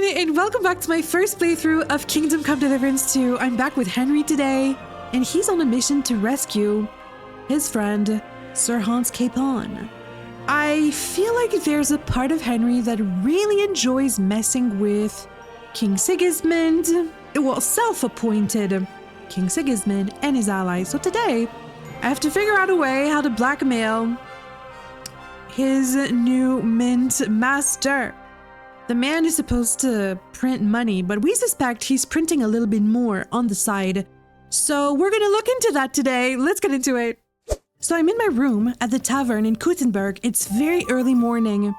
and welcome back to my first playthrough of Kingdom Come Deliverance II. I'm back with Henry today, and he's on a mission to rescue his friend, Sir Hans Capon. I feel like there's a part of Henry that really enjoys messing with King Sigismund, well, self-appointed King Sigismund and his allies. So today, I have to figure out a way how to blackmail his new mint master. The man is supposed to print money, but we suspect he's printing a little bit more on the side. So we're gonna look into that today. Let's get into it. So I'm in my room at the tavern in Kuttenberg. It's very early morning.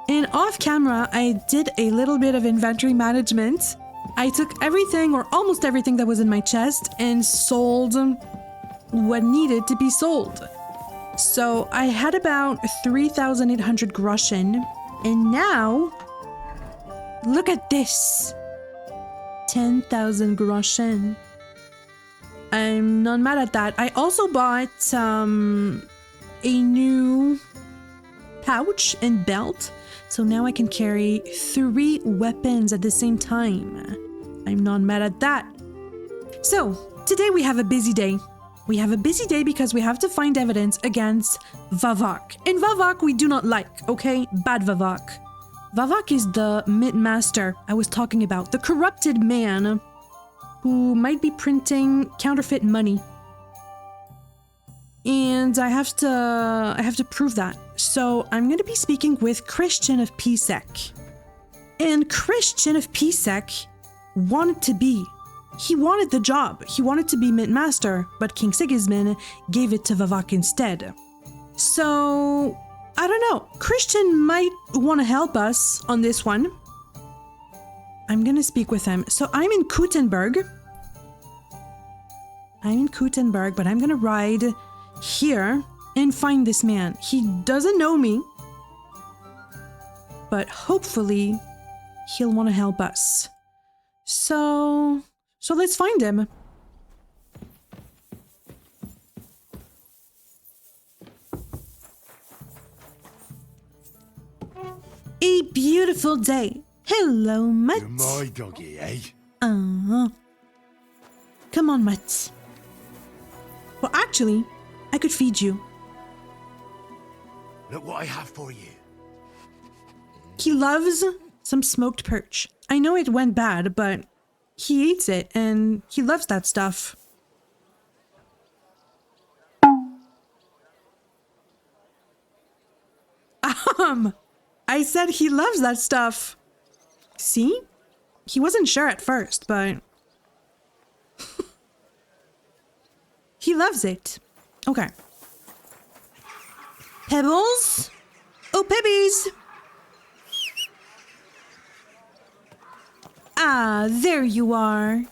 And off camera, I did a little bit of inventory management. I took everything or almost everything that was in my chest and sold what needed to be sold. So I had about 3,800 groschen. And now, look at this. 10,000 groschen. I'm not mad at that. I also bought a new pouch and belt. So now I can carry 3 weapons at the same time. I'm not mad at that. So today we have a busy day. We have a busy day because we have to find evidence against Vavak. And Vavak we do not like, okay? Bad Vavak. Vavak is the mint master I was talking about, the corrupted man who might be printing counterfeit money. And I have to prove that. So I'm going to be speaking with Christian of Pisek. And Christian of Pisek wanted the job. He wanted to be mint master, but King Sigismund gave it to Vavak instead. So I don't know. Christian might want to help us on this one. I'm going to speak with him. So I'm in Kuttenberg, but I'm going to ride here and find this man. He doesn't know me, but hopefully he'll want to help us. So let's find him. A beautiful day. Hello, Mutt. You're my doggy, eh? Come on, Mutt. Well, actually, I could feed you. Look what I have for you. He loves some smoked perch. I know it went bad, but he eats it, and he loves that stuff. I said he loves that stuff. See? He wasn't sure at first, but he loves it. Okay. Pebbles? Oh, Pebbies! Ah, there you are.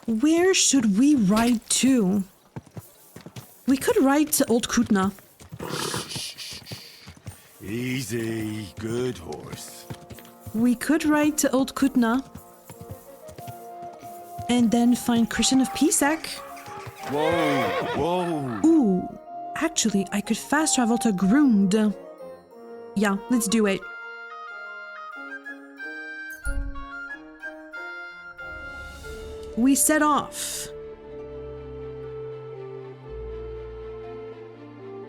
Where should we ride to? We could ride to Old Kutna. Easy, good horse. We could ride to Old Kutna. And then find Christian of Pisek. Whoa. Ooh, actually, I could fast travel to Grund. Yeah, let's do it. We set off.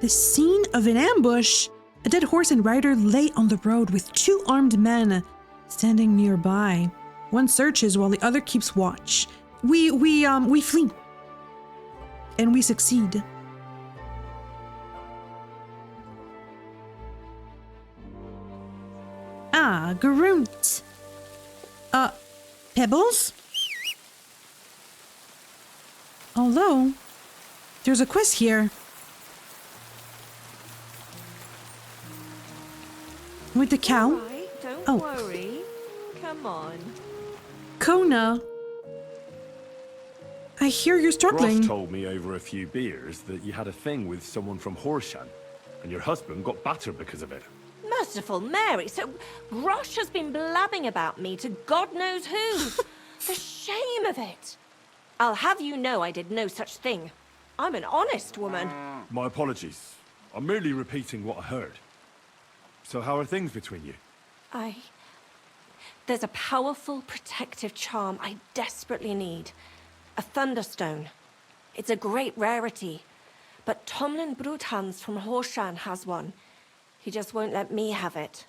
The scene of an ambush. A dead horse and rider lay on the road with 2 armed men standing nearby. One searches while the other keeps watch. We flee. And we succeed. Ah, Grunt. Pebbles? Although, there's a quest here. With the cow? Right, don't worry. Come on. Kona. I hear you're struggling. Ross told me over a few beers that you had a thing with someone from Horshan, and your husband got battered because of it. Merciful Mary, so Grosh has been blabbing about me to God knows who. The shame of it. I'll have you know I did no such thing. I'm an honest woman. My apologies. I'm merely repeating what I heard. So how are things between you? There's a powerful protective charm I desperately need. A thunderstone. It's a great rarity. But Tomlin Bruthans from Horshan has one. He just won't let me have it.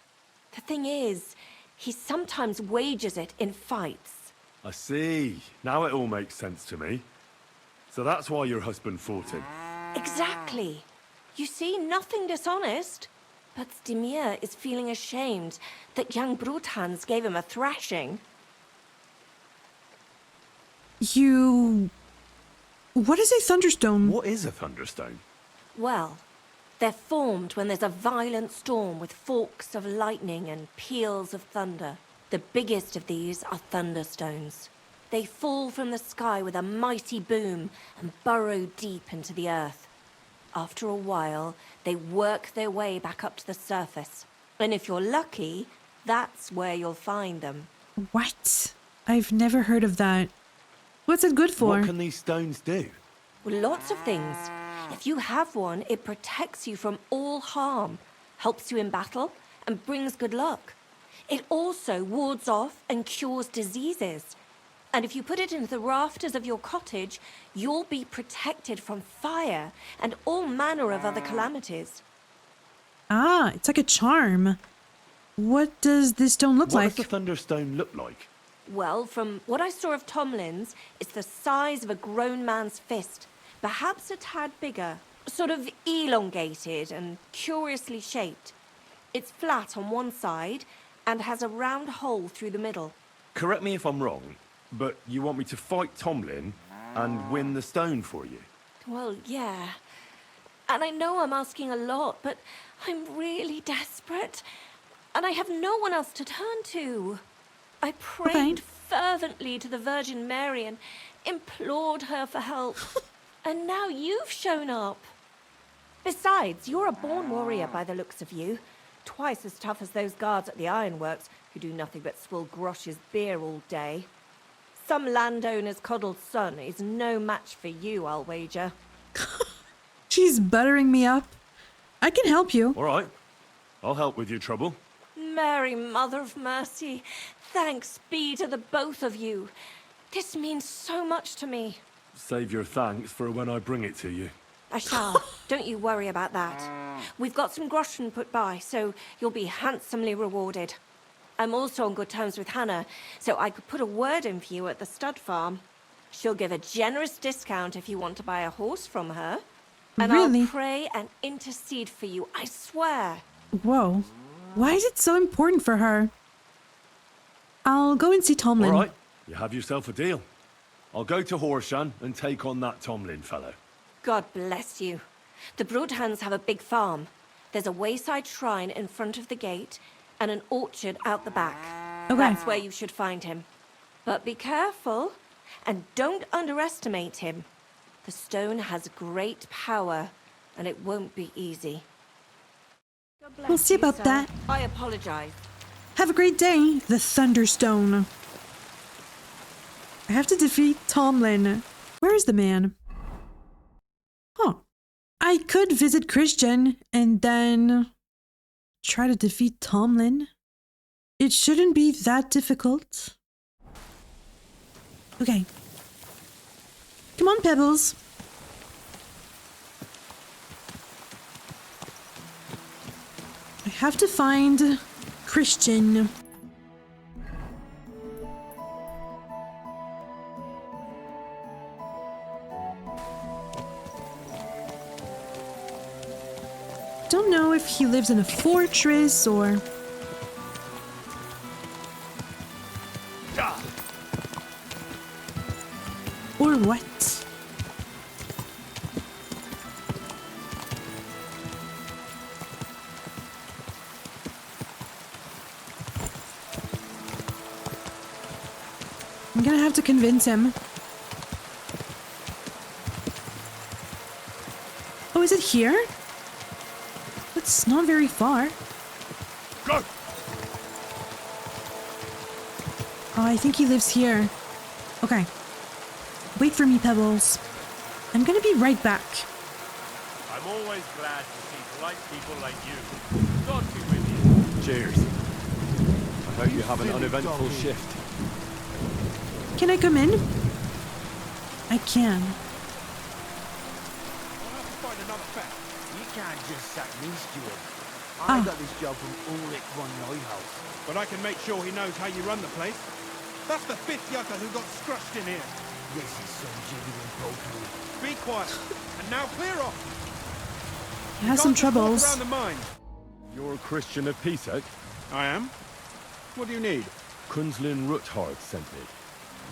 The thing is, he sometimes wages it in fights. I see. Now it all makes sense to me. So that's why your husband fought him. Exactly. You see, nothing dishonest. But Stimir is feeling ashamed that young Bruthans gave him a thrashing. What is a thunderstone? What is a thunderstone? Well, they're formed when there's a violent storm with forks of lightning and peals of thunder. The biggest of these are thunderstones. They fall from the sky with a mighty boom and burrow deep into the earth. After a while, they work their way back up to the surface. And if you're lucky, that's where you'll find them. What? I've never heard of that. What's it good for? What can these stones do? Well, lots of things. If you have one, it protects you from all harm, helps you in battle, and brings good luck. It also wards off and cures diseases. And if you put it into the rafters of your cottage, you'll be protected from fire and all manner of other calamities. Ah, it's like a charm. What does this stone look like? What does the thunderstone look like? Well, from what I saw of Tomlin's, it's the size of a grown man's fist, perhaps a tad bigger, sort of elongated and curiously shaped. It's flat on one side and has a round hole through the middle. Correct me if I'm wrong, but you want me to fight Tomlin and win the stone for you? Well, yeah. And I know I'm asking a lot, but I'm really desperate. And I have no one else to turn to. I prayed fervently to the Virgin Mary and implored her for help. And now you've shown up. Besides, you're a born warrior by the looks of you. Twice as tough as those guards at the ironworks who do nothing but swill Grosh's beer all day. Some landowner's coddled son is no match for you, I'll wager. She's buttering me up. I can help you. All right. I'll help with your trouble. Mary, Mother of Mercy, thanks be to the both of you. This means so much to me. Save your thanks for when I bring it to you. I shall. Don't you worry about that. We've got some groschen put by, so you'll be handsomely rewarded. I'm also on good terms with Hannah, so I could put a word in for you at the stud farm. She'll give a generous discount if you want to buy a horse from her. And Really? I'll pray and intercede for you, I swear. Whoa. Why is it so important for her? I'll go and see Tomlin. All right. You have yourself a deal. I'll go to Horshan and take on that Tomlin fellow. God bless you. The Broadhands have a big farm. There's a wayside shrine in front of the gate and an orchard out the back. Okay. That's where you should find him. But be careful and don't underestimate him. The stone has great power and it won't be easy. God bless We'll see you, about sir. that. I apologize. Have a great day, the Thunderstone. I have to defeat Tomlin. Where is the man? Huh. I could visit Christian and then try to defeat Tomlin. It shouldn't be that difficult. Okay. Come on, Pebbles. I have to find Christian. Don't know if he lives in a fortress or... or what? I'm gonna have to convince him. Oh, is it here? It's not very far. Go! Oh, I think he lives here. Okay. Wait for me, Pebbles. I'm gonna be right back. I'm always glad to see polite people like you. God be with you. Cheers. Hope you have an uneventful shift. Can I come in? I can. I'll have to find another fat. You can't just sack me, steward. Ah. I got this job from Ulrich von Neuhaus. But I can make sure he knows how you run the place. That's the 5th yucca who got scrushed in here. This is some genuine pokery. Be quiet. And now clear off. He has some Can't just walk troubles. around the mine. You're a Christian of Pisek? I am. What do you need? Kunzlin Ruthard sent me.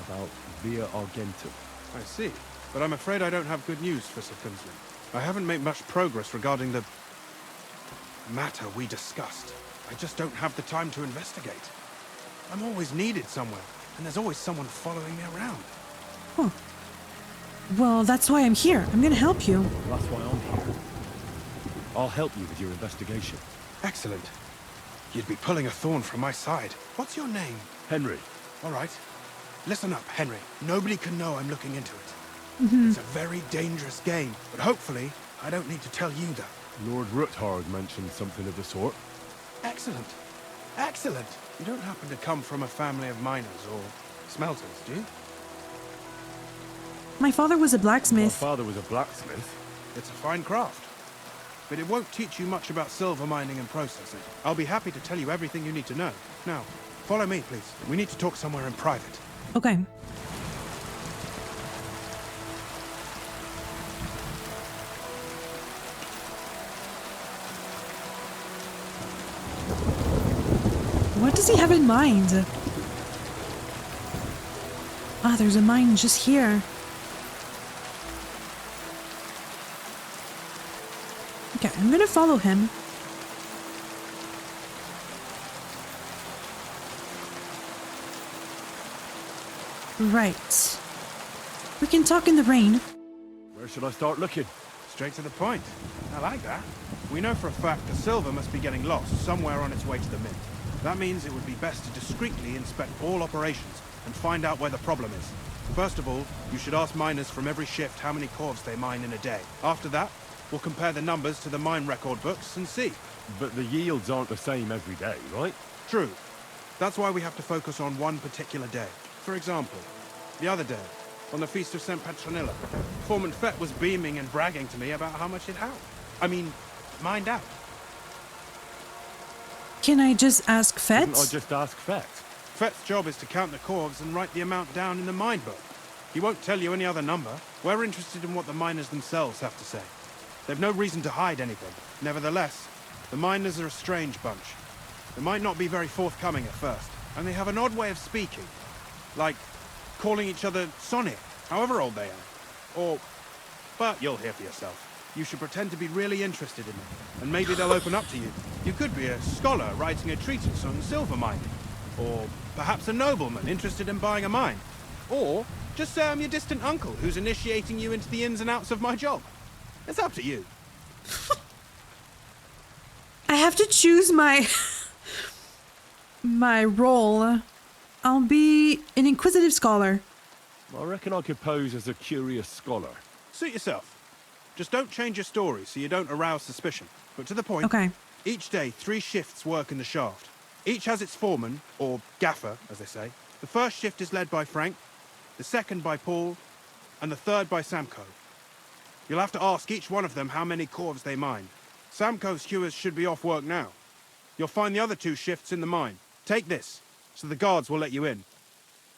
About Via Argentum. I see. But I'm afraid I don't have good news for Sir Kunzlin. I haven't made much progress regarding the matter we discussed. I just don't have the time to investigate. I'm always needed somewhere, and there's always someone following me around. Huh. Well, that's why I'm here. I'm gonna help you. That's why I'm here. I'll help you with your investigation. Excellent. You'd be pulling a thorn from my side. What's your name? Henry, All right. Listen up, Henry. Nobody can know I'm looking into it. It's a very dangerous game, but hopefully I don't need to tell you that. Lord Ruthard mentioned something of the sort. Excellent. Excellent. You don't happen to come from a family of miners or smelters, do you? My father was a My blacksmith. father was a blacksmith. It's a fine craft. But it won't teach you much about silver mining and processing. I'll be happy to tell you everything you need to know. Now, follow me, please. We need to talk somewhere in private. Okay. What does he have in mind? Ah, there's a mine just here. Okay, I'm gonna follow him. Right. We can talk in the rain. Where should I start looking? Straight to the point. I like that. We know for a fact the silver must be getting lost somewhere on its way to the mint. That means it would be best to discreetly inspect all operations and find out where the problem is. First of all, you should ask miners from every shift how many corves they mine in a day. After that, we'll compare the numbers to the mine record books and see. But the yields aren't the same every day, right? True. That's why we have to focus on one particular day. For example, the other day, on the Feast of St. Petronilla, Foreman Fett was beaming and bragging to me about how much it mined out. Can I just ask Fett? Didn't I just ask Fett? Fett's job is to count the corves and write the amount down in the mine book. He won't tell you any other number. We're interested in what the miners themselves have to say. They've no reason to hide anything. Nevertheless, the miners are a strange bunch. They might not be very forthcoming at first, and they have an odd way of speaking. Like calling each other Sonny, however old they are. But you'll hear for yourself. You should pretend to be really interested in them, and maybe they'll open up to you. You could be a scholar writing a treatise on silver mining, or perhaps a nobleman interested in buying a mine. Or just say I'm your distant uncle who's initiating you into the ins and outs of my job. It's up to you. I have to choose my my role. I'll be an inquisitive scholar. I reckon I could pose as a curious scholar. Suit yourself. Just don't change your story so you don't arouse suspicion. But to the point, Okay. each day 3 shifts work in the shaft. Each has its foreman, or gaffer, as they say. The first shift is led by Frank, the second by Paul, and the third by Samko. You'll have to ask each one of them how many corves they mine. Samko's hewers should be off work now. You'll find the other 2 shifts in the mine. Take this, so the guards will let you in.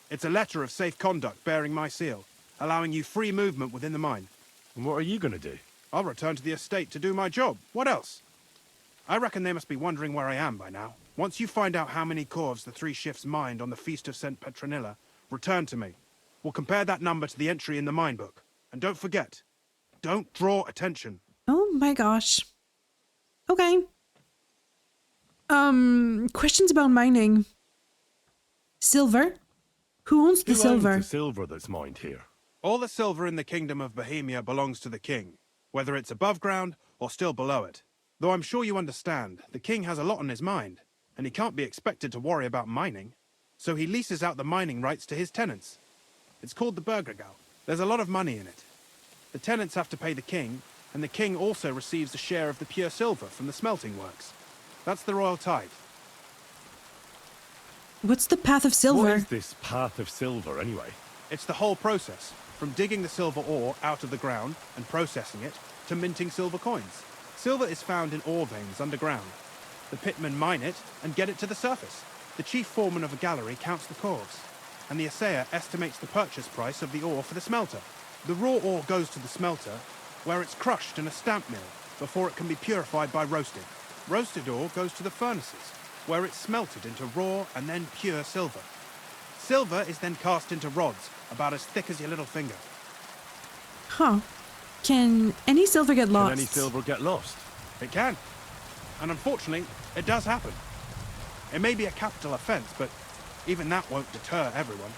It's a letter of safe conduct bearing my seal, allowing you free movement within the mine. And what are you going to do? I'll return to the estate to do my job. What else? I reckon they must be wondering where I am by now. Once you find out how many corves the 3 shifts mined on the Feast of St. Petronilla, return to me. We'll compare that number to the entry in the mine book. And don't forget, don't draw attention. Oh my gosh. Okay. Questions about mining. Silver? Who owns the Who silver? owns the silver that's mined here? All the silver in the Kingdom of Bohemia belongs to the king, whether it's above ground or still below it. Though I'm sure you understand, the king has a lot on his mind, and he can't be expected to worry about mining. So he leases out the mining rights to his tenants. It's called the Burgergau. There's a lot of money in it. The tenants have to pay the king, and the king also receives a share of the pure silver from the smelting works. That's the royal tithe. What's the path of What silver? is this path of silver, anyway? It's the whole process, from digging the silver ore out of the ground and processing it, to minting silver coins. Silver is found in ore veins underground. The pitmen mine it and get it to the surface. The chief foreman of a gallery counts the corves, and the assayer estimates the purchase price of the ore for the smelter. The raw ore goes to the smelter, where it's crushed in a stamp mill before it can be purified by roasting. Roasted ore goes to the furnaces, where it's smelted into raw and then pure silver. Silver is then cast into rods about as thick as your little finger. Huh. Can any silver get lost? Can any silver get lost? It can. And unfortunately, it does happen. It may be a capital offence, but even that won't deter everyone.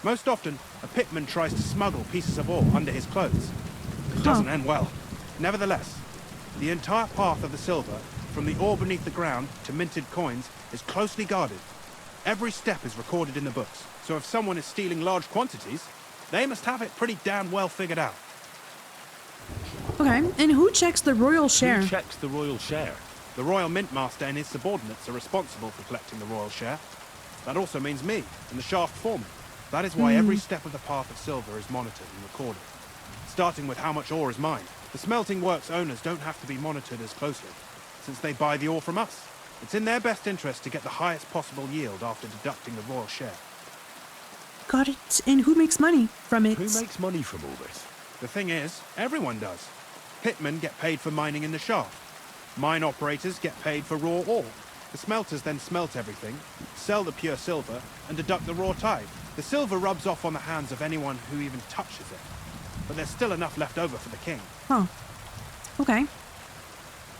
Most often, a pitman tries to smuggle pieces of ore under his clothes. It doesn't end well. Nevertheless, the entire path of the silver, from the ore beneath the ground to minted coins, is closely guarded. Every step is recorded in the books, so if someone is stealing large quantities, they must have it pretty damn well figured out. Okay, and who checks the royal share? Who checks the royal share? The Royal Mint Master and his subordinates are responsible for collecting the royal share. That also means me and the shaft foreman. That is why every step of the path of silver is monitored and recorded. Starting with how much ore is mined. The smelting works owners don't have to be monitored as closely, since they buy the ore from us. It's in their best interest to get the highest possible yield after deducting the royal share. Got it. And who makes money from it? Who makes money from all this? The thing is, everyone does. Pitmen get paid for mining in the shaft. Mine operators get paid for raw ore. The smelters then smelt everything, sell the pure silver, and deduct the raw tithe. The silver rubs off on the hands of anyone who even touches it. But there's still enough left over for the king. Huh. Okay.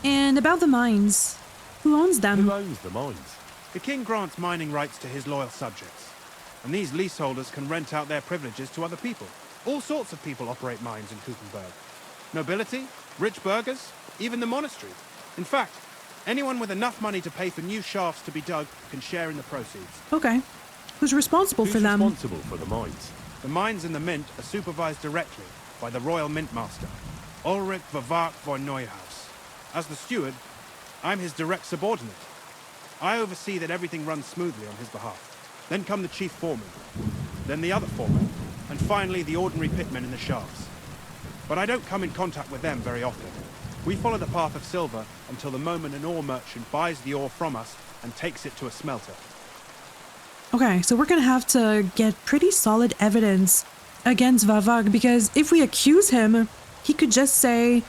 And about the mines, who owns them? Who owns the mines? The king grants mining rights to his loyal subjects. And these leaseholders can rent out their privileges to other people. All sorts of people operate mines in Kuchenberg. Nobility, rich burghers, even the monastery. In fact, anyone with enough money to pay for new shafts to be dug can share in the proceeds. Okay. Who's responsible for them? Who's responsible for the mines? The mines in the mint are supervised directly by the Royal Mint Master, Ulrich Verwart von Neuhaus. As the steward, I'm his direct subordinate. I oversee that everything runs smoothly on his behalf. Then come the chief foreman, then the other foreman, and finally the ordinary pitmen in the shafts. But I don't come in contact with them very often. We follow the path of silver until the moment an ore merchant buys the ore from us and takes it to a smelter. Okay, so we're gonna have to get pretty solid evidence against Vavag, because if we accuse him, he could just say,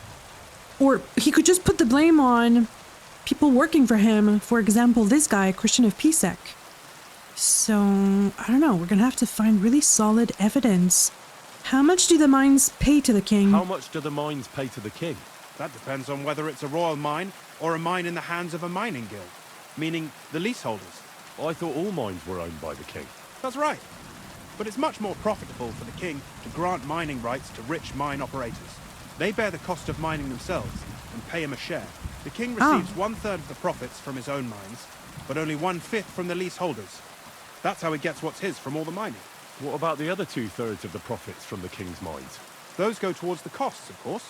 or he could just put the blame on people working for him. For example, this guy, Christian of Pisek. So, I don't know, we're gonna have to find really solid evidence. How much do the mines pay to the king? How much do the mines pay to the king? That depends on whether it's a royal mine or a mine in the hands of a mining guild, meaning the leaseholders. I thought all mines were owned by the king. That's right. But it's much more profitable for the king to grant mining rights to rich mine operators. They bear the cost of mining themselves and pay him a share. The king receives 1/3 of the profits from his own mines, but only 1/5 from the leaseholders. That's how he gets what's his from all the mining. What about the other 2/3 of the profits from the king's mines? Those go towards the costs, of course,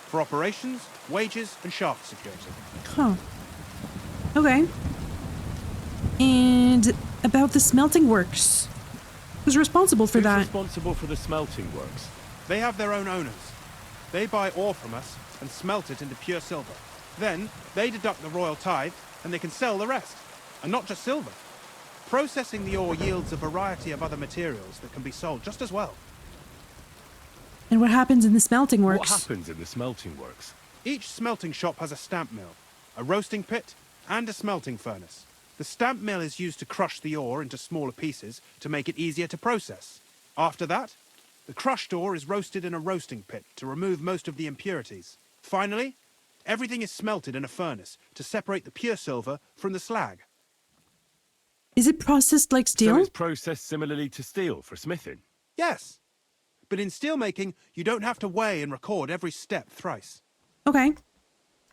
for operations, wages, and shaft security. Huh. Okay. And about the smelting works. Who's responsible for Who's that? responsible for the smelting works? They have their own owners. They buy ore from us and smelt it into pure silver. Then they deduct the royal tithe and they can sell the rest. And not just silver. Processing the ore yields a variety of other materials that can be sold just as well. And what happens in the smelting What works? happens in the smelting works? Each smelting shop has a stamp mill, a roasting pit, and a smelting furnace. The stamp mill is used to crush the ore into smaller pieces to make it easier to process. After that, the crushed ore is roasted in a roasting pit to remove most of the impurities. Finally, everything is smelted in a furnace to separate the pure silver from the slag. Is it processed like So steel? it's processed similarly to steel for smithing? Yes, but in steelmaking, you don't have to weigh and record every step thrice. Okay.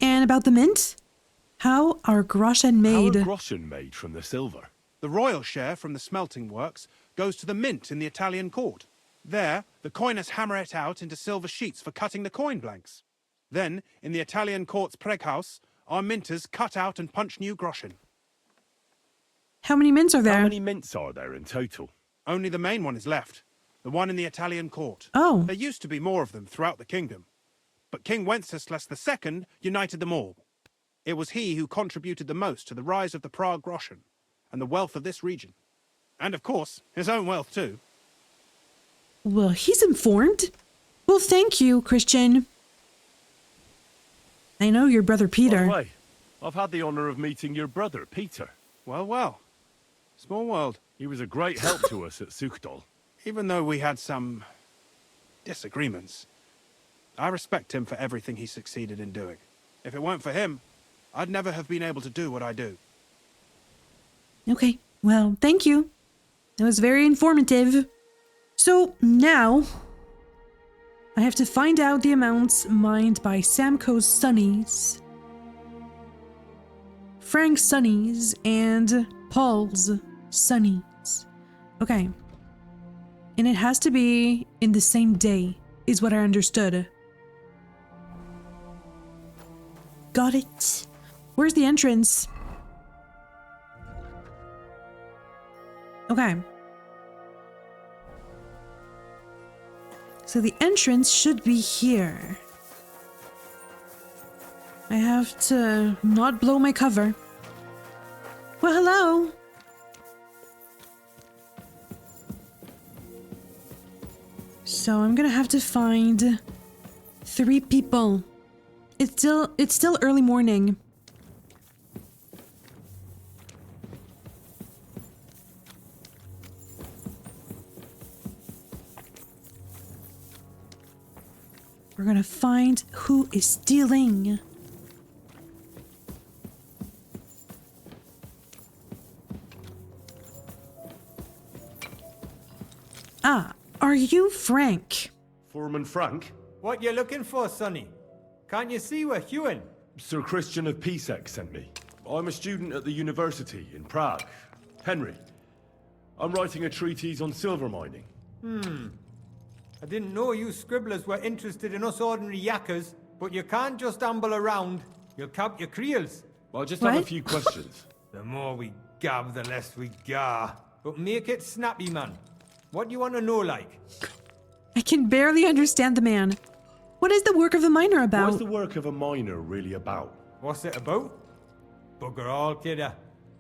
And about the mint? How are groschen made? How are groschen made from the silver? The royal share from the smelting works goes to the mint in the Italian court. There, the coiners hammer it out into silver sheets for cutting the coin blanks. Then, in the Italian court's preghouse, our minters cut out and punch new groschen. How many mints are there? How many mints are there in total? Only the main one is left. The one in the Italian court. Oh. There used to be more of them throughout the kingdom. But King Wenceslas II united them all. It was he who contributed the most to the rise of the Prague groschen and the wealth of this region. And of course, his own wealth too. Well, he's informed. Well, thank you, Christian. I know your brother By Peter. the way, I've had the honor of meeting your brother, Peter. Well, well. Small world. He was a great help to us at Suchdol. Even though we had some disagreements, I respect him for everything he succeeded in doing. If it weren't for him, I'd never have been able to do what I do. Okay, well, thank you. That was very informative. So now, I have to find out the amounts mined by Samco's Sonnies, Frank's Sonnies, and Paul's Sonnies. Okay. And it has to be in the same day, is what I understood. Got it. Where's the entrance? Okay. So the entrance should be here. I have to not blow my cover. Well, hello. So I'm gonna have to find 3 people. It's still early morning. We're gonna find who is stealing. Ah, are you Frank? Foreman Frank? What you looking for, Sonny? Can't you see we're hewing? Sir Christian of Pisek sent me. I'm a student at the university in Prague. Henry, I'm writing a treatise on silver mining. I didn't know you scribblers were interested in us ordinary yakkers, but you can't just amble around. You'll count your creels. I just have a What? few questions. The more we gab, the less we gar. But make it snappy, man. What do you want to know, like? I can barely understand the man. What is the work of a miner about? What's the work of a miner really about? What's it about? Bugger all, kidder.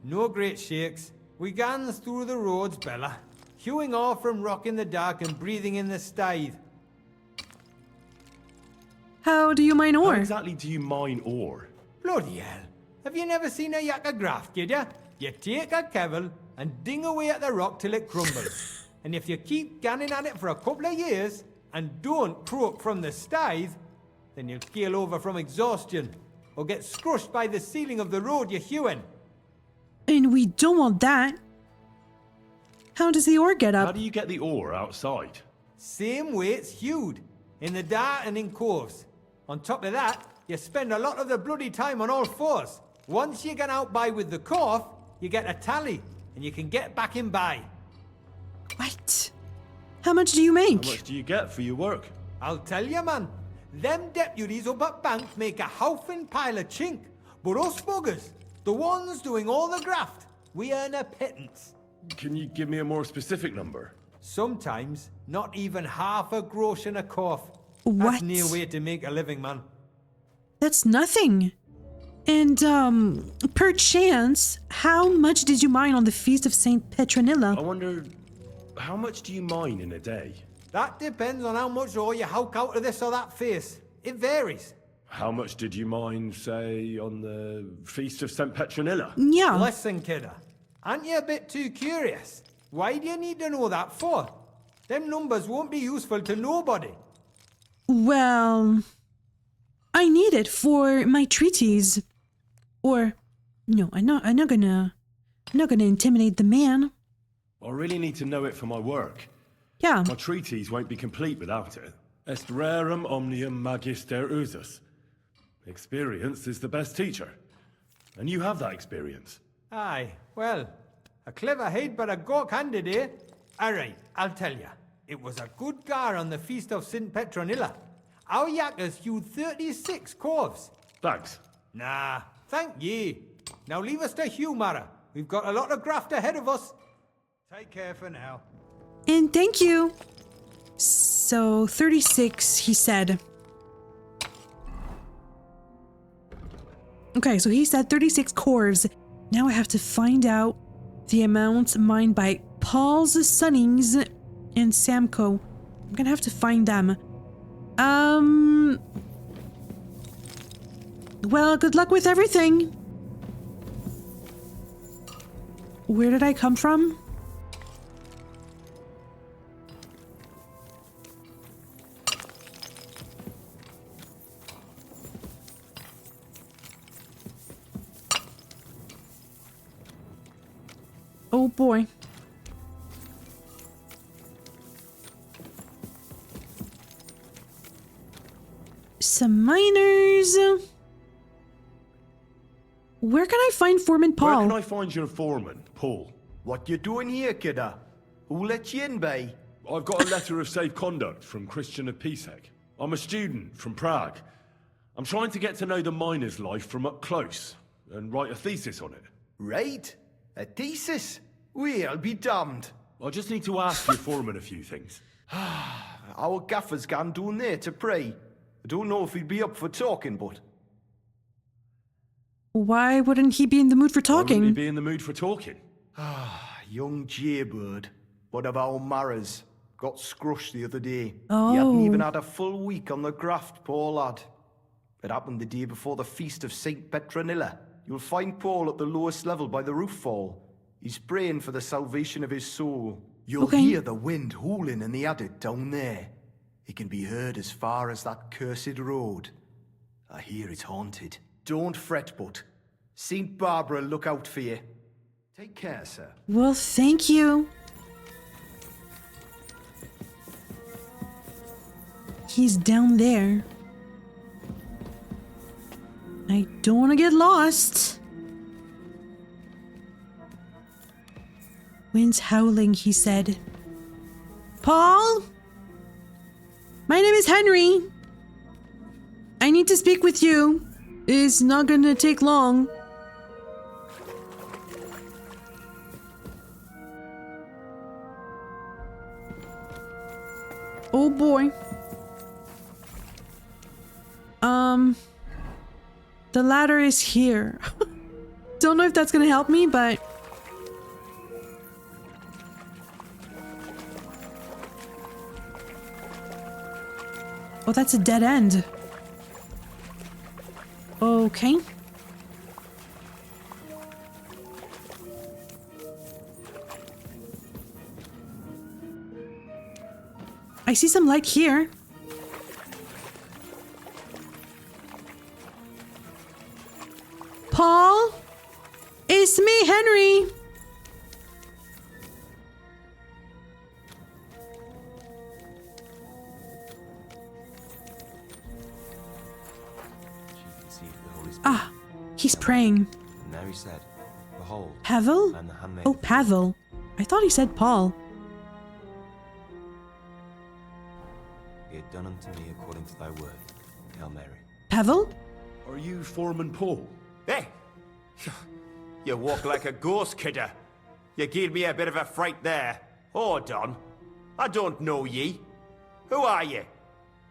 No great shakes. We gans through the roads, Bella. Hewing off from rock in the dark and breathing in the stithe. How do you mine How ore? exactly do you mine ore? Bloody hell. Have you never seen a yakker graft, kidder? You take a kevel and ding away at the rock till it crumbles. And if you keep ganning at it for a couple of years and don't croak from the stithe, then you'll keel over from exhaustion or get scrushed by the ceiling of the road you're hewing. And we don't want that. How does the ore get How up? do you get the ore outside? Same way it's hewed, in the dark and in coves. On top of that, you spend a lot of the bloody time on all fours. Once you get out by with the cough, you get a tally, and you can get back in by. What? How much do you make? How much do you get for your work? I'll tell you, man. Them deputies up at bank make a howfin pile of chink. But us buggers, the ones doing all the graft, we earn a pittance. Can you give me a more specific number? Sometimes, not even half a grosh and a cough. What? That's near way to make a living, man. That's nothing. And, perchance, how much did you mine on the Feast of Saint Petronilla? I wonder, how much do you mine in a day? That depends on how much ore you howk out of this or that face. It varies. How much did you mine, say, on the Feast of St. Petronilla? Yeah. Listen, kidder. Aren't you a bit too curious? Why do you need to know that for? Them numbers won't be useful to nobody. Well, I need it for my treatise. Or, no, I'm not gonna intimidate the man. I really need to know it for my work. Yeah. My treatise won't be complete without it. Est rerum omnium magister usus. Experience is the best teacher. And you have that experience. Aye, well, a clever head but a gawk-handed, eh? Alright, I'll tell ya. It was a good gar on the Feast of St. Petronilla. Our yakkers hewed 36 corves. Thanks. Nah, thank ye. Now leave us to hew, Mara, We've got a lot of graft ahead of us. Take care for now. And thank you. So 36, he said. Okay, so he said 36 corves. Now I have to find out the amount mined by Paul's Sunnings and Samco. I'm gonna have to find them. Well, good luck with everything. Where did I come from? Oh boy. Some miners. Where can I find Foreman Paul? Where can I find your foreman, Paul? What you doing here, kidder? Who let you in, bay? I've got a letter of safe conduct from Christian of Pisek. I'm a student from Prague. I'm trying to get to know the miner's life from up close and write a thesis on it. Right. A thesis? We'll be damned. I just need to ask your foreman a few things. Our gaffer's gone down there to pray. I don't know if he'd be up for talking, but... Why wouldn't he be in the mood for Why wouldn't he talking? be in the mood for talking? Young jaybird, one of our marrows, got scrushed the other day. Oh. He hadn't even had a full week on the graft, poor lad. It happened the day before the feast of St. Petronilla. You'll find Paul at the lowest level by the roof fall. He's praying for the salvation of his soul. You'll Okay. hear the wind howling in the adit down there. It can be heard as far as that cursed road. I hear it's haunted. Don't fret, but St. Barbara look out for you. Take care, sir. Well, thank you. He's down there. I don't want to get lost. Wind's howling, he said. Paul? My name is Henry. I need to speak with you. It's not gonna take long. Oh boy. The ladder is here. Don't know if that's gonna help me, but... Oh, that's a dead end. Okay. I see some light here. Paul? It's me, Henry. Ah, he's praying. And now he said, Behold, Pavel? I am the handmaid. Oh, Pavel. I thought he said Paul. Be it done unto me according to thy word. Hail Mary. Pavel? Are you Foreman Paul? Hey! You walk like a ghost, kidder. You gave me a bit of a fright there. Hold on. I don't know ye. Who are you?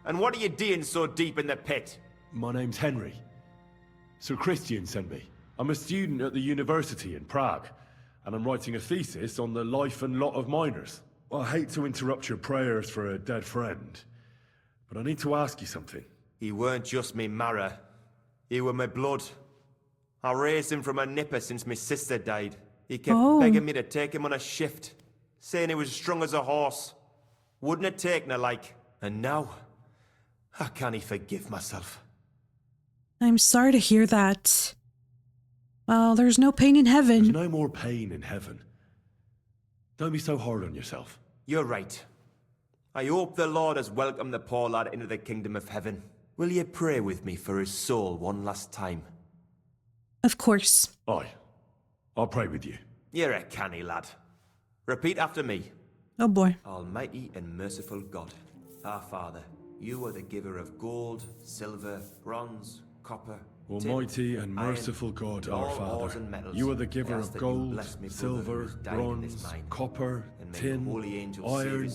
And what are you doing so deep in the pit? My name's Henry. Sir Christian sent me. I'm a student at the university in Prague, and I'm writing a thesis on the life and lot of miners. I hate to interrupt your prayers for a dead friend, but I need to ask you something. He weren't just me marrow. He were my blood. I raised him from a nipper since my sister died. He kept begging me to take him on a shift, saying he was strong as a horse. Wouldn't have taken her like. And now, I can't forgive myself. I'm sorry to hear that. Well, there's no pain in There's heaven. no more pain in heaven. Don't be so hard on yourself. You're right. I hope the Lord has welcomed the poor lad into the kingdom of heaven. Will you pray with me for his soul one last time? Of course. Aye. I'll pray with you. You're a canny lad. Repeat after me. Oh boy. Almighty and merciful God, our Father, you are the giver of gold, silver, bronze, copper, Almighty and merciful God, our Father, you are the giver of gold, silver, bronze, copper, tin, iron,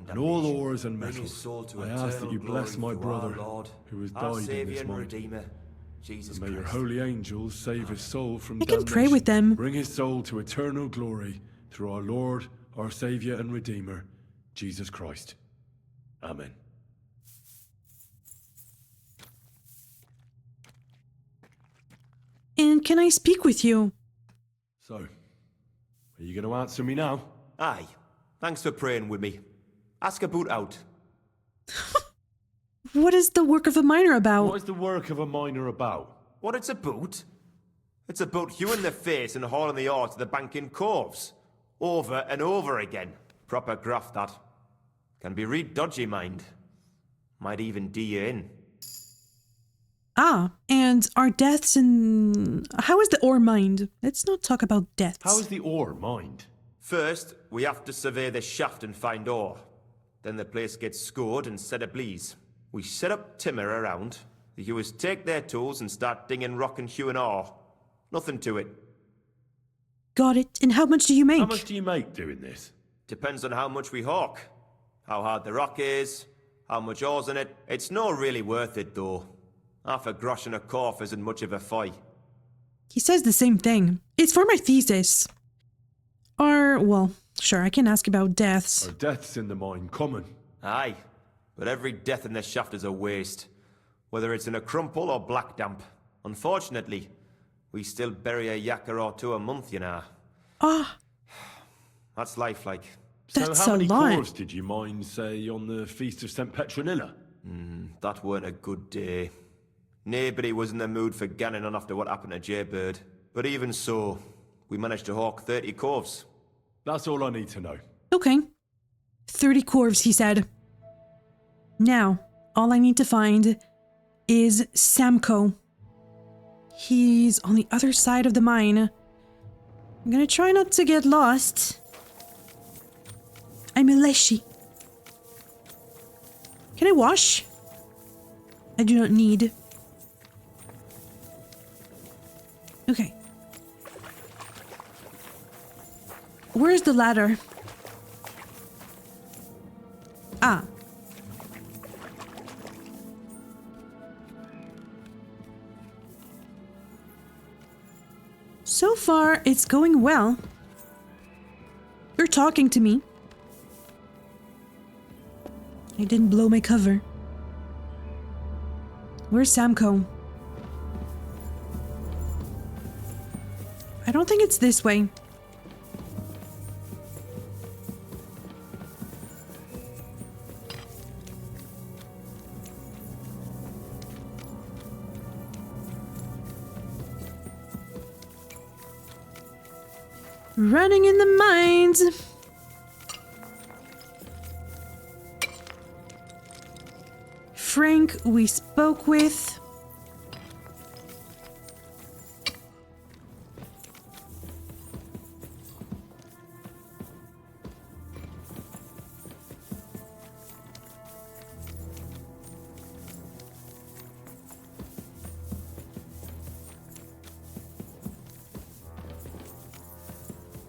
and all ores and metals. I ask that you bless my brother, who has died in this mine. And may your holy angels save his soul from damnation. I can pray with them. Bring his soul to eternal glory through our Lord, our Savior and Redeemer, Jesus Christ. Amen. And can I speak with you? So, are you going to answer me now? Aye. Thanks for praying with me. Ask about out. What is the work of a miner about? What is the work of a miner about? What it's about? It's about hewing the face and hauling the ore to the bank in coves. Over and over again. Proper graft, that. Can be real dodgy, mind. Might even do you in. Ah, and are deaths in... How is the ore mined? Let's not talk about deaths. How is the ore mined? First, we have to survey the shaft and find ore. Then the place gets scored and set ablaze. We set up timber around. The hewers take their tools and start dinging rock and hewing ore. Nothing to it. Got it. And how much do you make? How much do you make doing this? Depends on how much we hawk. How hard the rock is, how much ore's in it. It's not really worth it, though. Half a grosh and a corf isn't much of a fight. He says the same thing. It's for my thesis. Well, sure, I can ask about deaths. Are deaths in the mine common? Aye, but every death in the shaft is a waste. Whether it's in a crumple or black damp. Unfortunately, we still bury a yakka or two a month, you know. Ah. That's life, like. That's so how many a lot. cores did you mine, say, on the Feast of St. Petronilla? That weren't a good day. Nobody was in the mood for ganning on after what happened to Jaybird. But even so, we managed to hawk 30 corves. That's all I need to know. Okay. 30 corves, he said. Now, all I need to find is Samko. He's on the other side of the mine. I'm gonna try not to get lost. I'm a leshy. Can I wash? I do not need. Okay. Where's the ladder? Ah. So far, it's going well. You're talking to me. I didn't blow my cover. Where's Samko? I don't think it's this way. Running in the mines. Frank, we spoke with.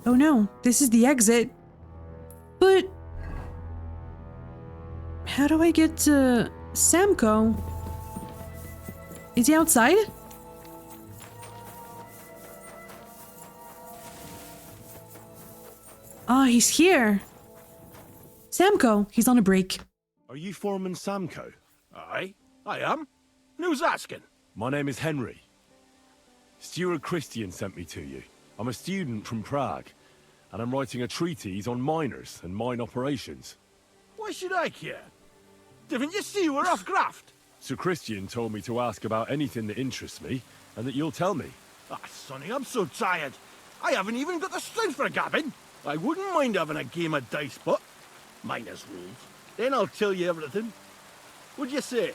Oh no, this is the exit. But how do I get to Samko? Is he outside? Ah, he's here. Samko, he's on a break. Are you Foreman Samko? Aye, I am. And who's asking? My name is Henry. Steward Christian sent me to you. I'm a student from Prague, and I'm writing a treatise on miners and mine operations. Why should I care? Didn't you see we're off graft? Sir Christian told me to ask about anything that interests me, and that you'll tell me. Ah, Sonny, I'm so tired. I haven't even got the strength for a gabbing. I wouldn't mind having a game of dice, but miners' rules. Then I'll tell you everything. What'd you say?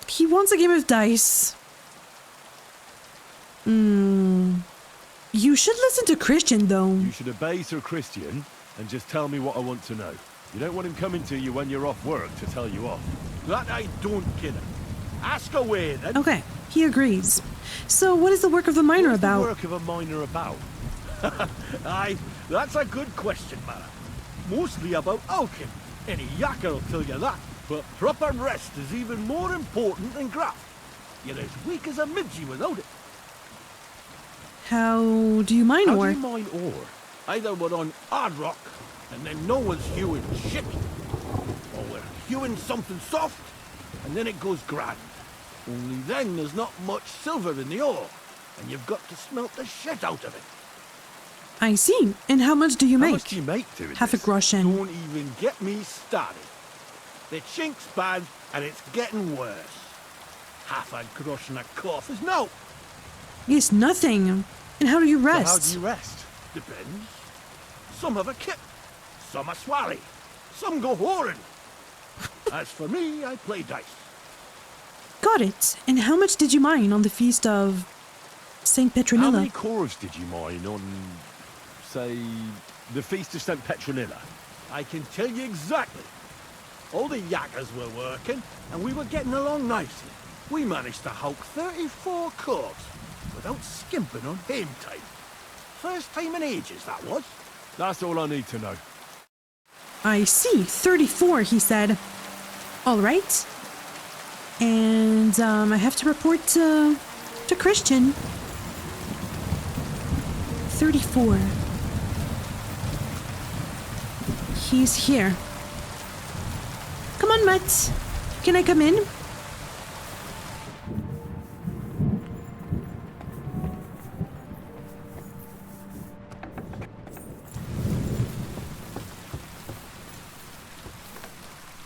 He wants a game of dice. You should listen to Christian, though. You should obey Sir Christian and just tell me what I want to know. You don't want him coming to you when you're off work to tell you off. That I don't, kidder. Ask away, then. Okay, he agrees. So what is the work of the miner What's about? the work of a miner about? Aye, that's a good question, man. Mostly about oaking. Any yakker will tell you that. But proper rest is even more important than graft. You're as weak as a midgie without it. How do you mine How ore? do you mine ore? Either we're on hard rock, and then no one's hewing shit. Or we're hewing something soft, and then it goes grand. Only then there's not much silver in the ore, and you've got to smelt the shit out of it. I see. And how much do you How make? much do you make doing Half a this? groschen. Don't even get me started. The chink's bad, and it's getting worse. Half a groschen a cough is no. Yes, nothing. And how do you So rest? how do you rest? Depends. Some have a kip, some a swally, some go whoring. As for me, I play dice. Got it. And how much did you mine on the feast of Saint How Petronilla? many corves did you mine on, say, the Feast of St. Petronilla? I can tell you exactly. All the yakkers were working, and we were getting along nicely. We managed to hulk 34 corves without skimping on hame time. First time in ages, that was. That's all I need to know. I see. 34, he said. All right. And I have to report to Christian. 34. He's here. Come on, Matt. Can I come in?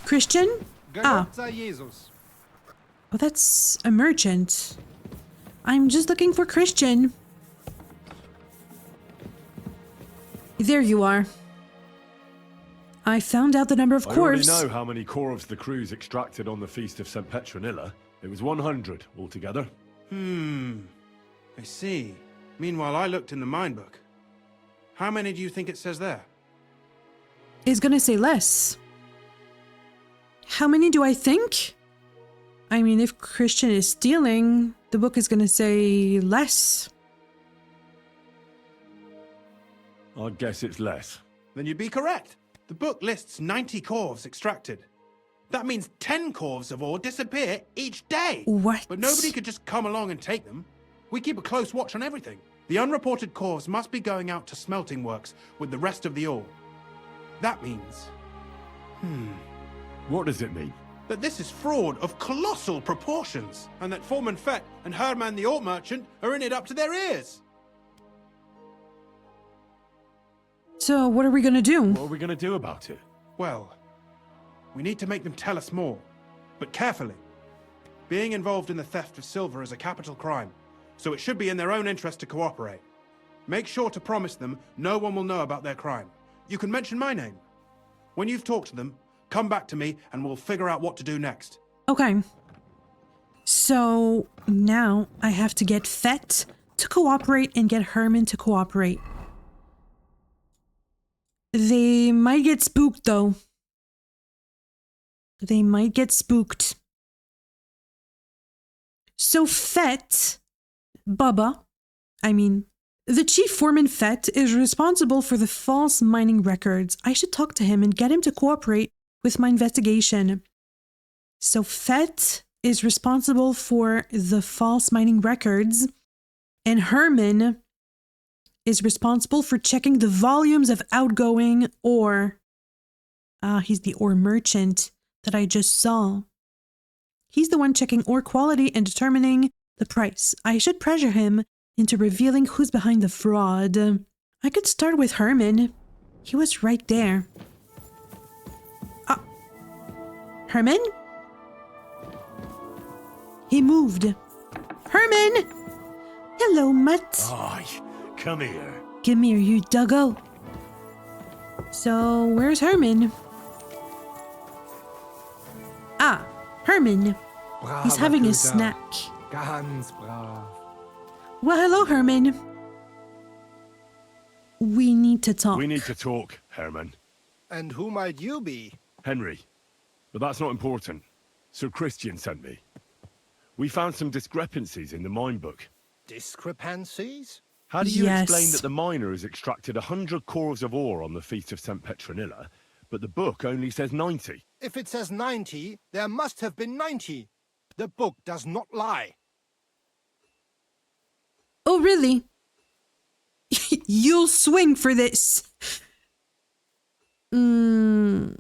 Christian? Ah. Oh, that's a merchant. I'm just looking for Christian. There you are. I found out the number of I already corves. know how many corves the crews extracted on the Feast of St. Petronilla. It was 100 altogether. I see. Meanwhile, I looked in the mine book. How many do you think it says there? It's gonna say less. How many do I think? I mean, if Christian is stealing, the book is gonna say less. I guess it's less. Then you'd be correct. The book lists 90 corves extracted. That means 10 corves of ore disappear each day. What? But nobody could just come along and take them. We keep a close watch on everything. The unreported corves must be going out to smelting works with the rest of the ore. That means What does it mean? that this is fraud of colossal proportions, and that Foreman Fett and Herman the ore merchant are in it up to their ears. So what are we gonna do? What are we going to do about it? Well, we need to make them tell us more, but carefully. Being involved in the theft of silver is a capital crime, so it should be in their own interest to cooperate. Make sure to promise them no one will know about their crime. You can mention my name. When you've talked to them, come back to me and we'll figure out what to do next. Okay. So now I have to get Fett to cooperate and get Herman to cooperate. They might get spooked though. They might get spooked. So Fett, the Chief Foreman Fett is responsible for the false mining records. I should talk to him and get him to cooperate with my investigation. So Fett is responsible for the false mining records, and Herman is responsible for checking the volumes of outgoing ore. He's the ore merchant that I just saw. He's the one checking ore quality and determining the price. I should pressure him into revealing who's behind the fraud. I could start with Herman. He was right there. Herman? He moved. Herman! Hello, Mutt. Aye, come here. Come here, you doggo. So, where's Herman? Herman. He's having a snack. Ganz brav. Well, hello, Herman. We need to talk. We need to talk, Herman. And who might you be? Henry. But that's not important. Sir Christian sent me. We found some discrepancies in the mine book. Discrepancies? How do you explain Yes. that the miners extracted 100 cores of ore on the Feast of St. Petronilla, but the book only says 90? If it says 90, there must have been 90. The book does not lie. Oh, really? You'll swing for this. Then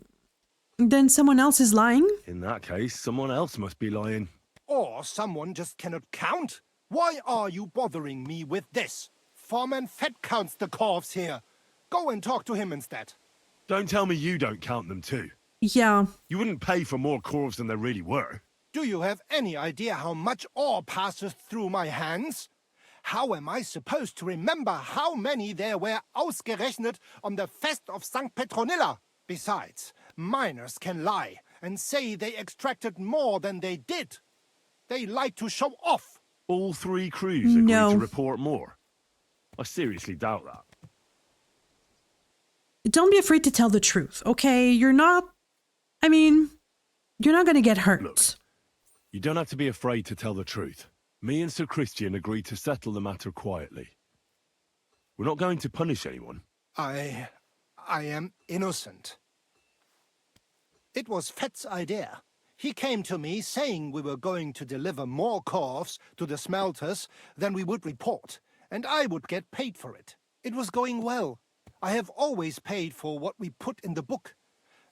someone else is lying? In that case, someone else must be lying. Or someone just cannot count. Why are you bothering me with this? Foreman Fett counts the corves here. Go and talk to him instead. Don't tell me you don't count them too. Yeah. You wouldn't pay for more corves than there really were. Do you have any idea how much ore passes through my hands? How am I supposed to remember how many there were ausgerechnet on the Fest of St. Petronilla? Besides, miners can lie and say they extracted more than they did. They like to show off. All 3 crews agreed No. to report more. I seriously doubt that. Don't be afraid to tell the truth, okay? You're not going to get hurt. Look. You don't have to be afraid to tell the truth. Me and Sir Christian agreed to settle the matter quietly. We're not going to punish anyone. I am innocent. It was Fett's idea. He came to me saying we were going to deliver more corves to the smelters than we would report, and I would get paid for it. It was going well. I have always paid for what we put in the book.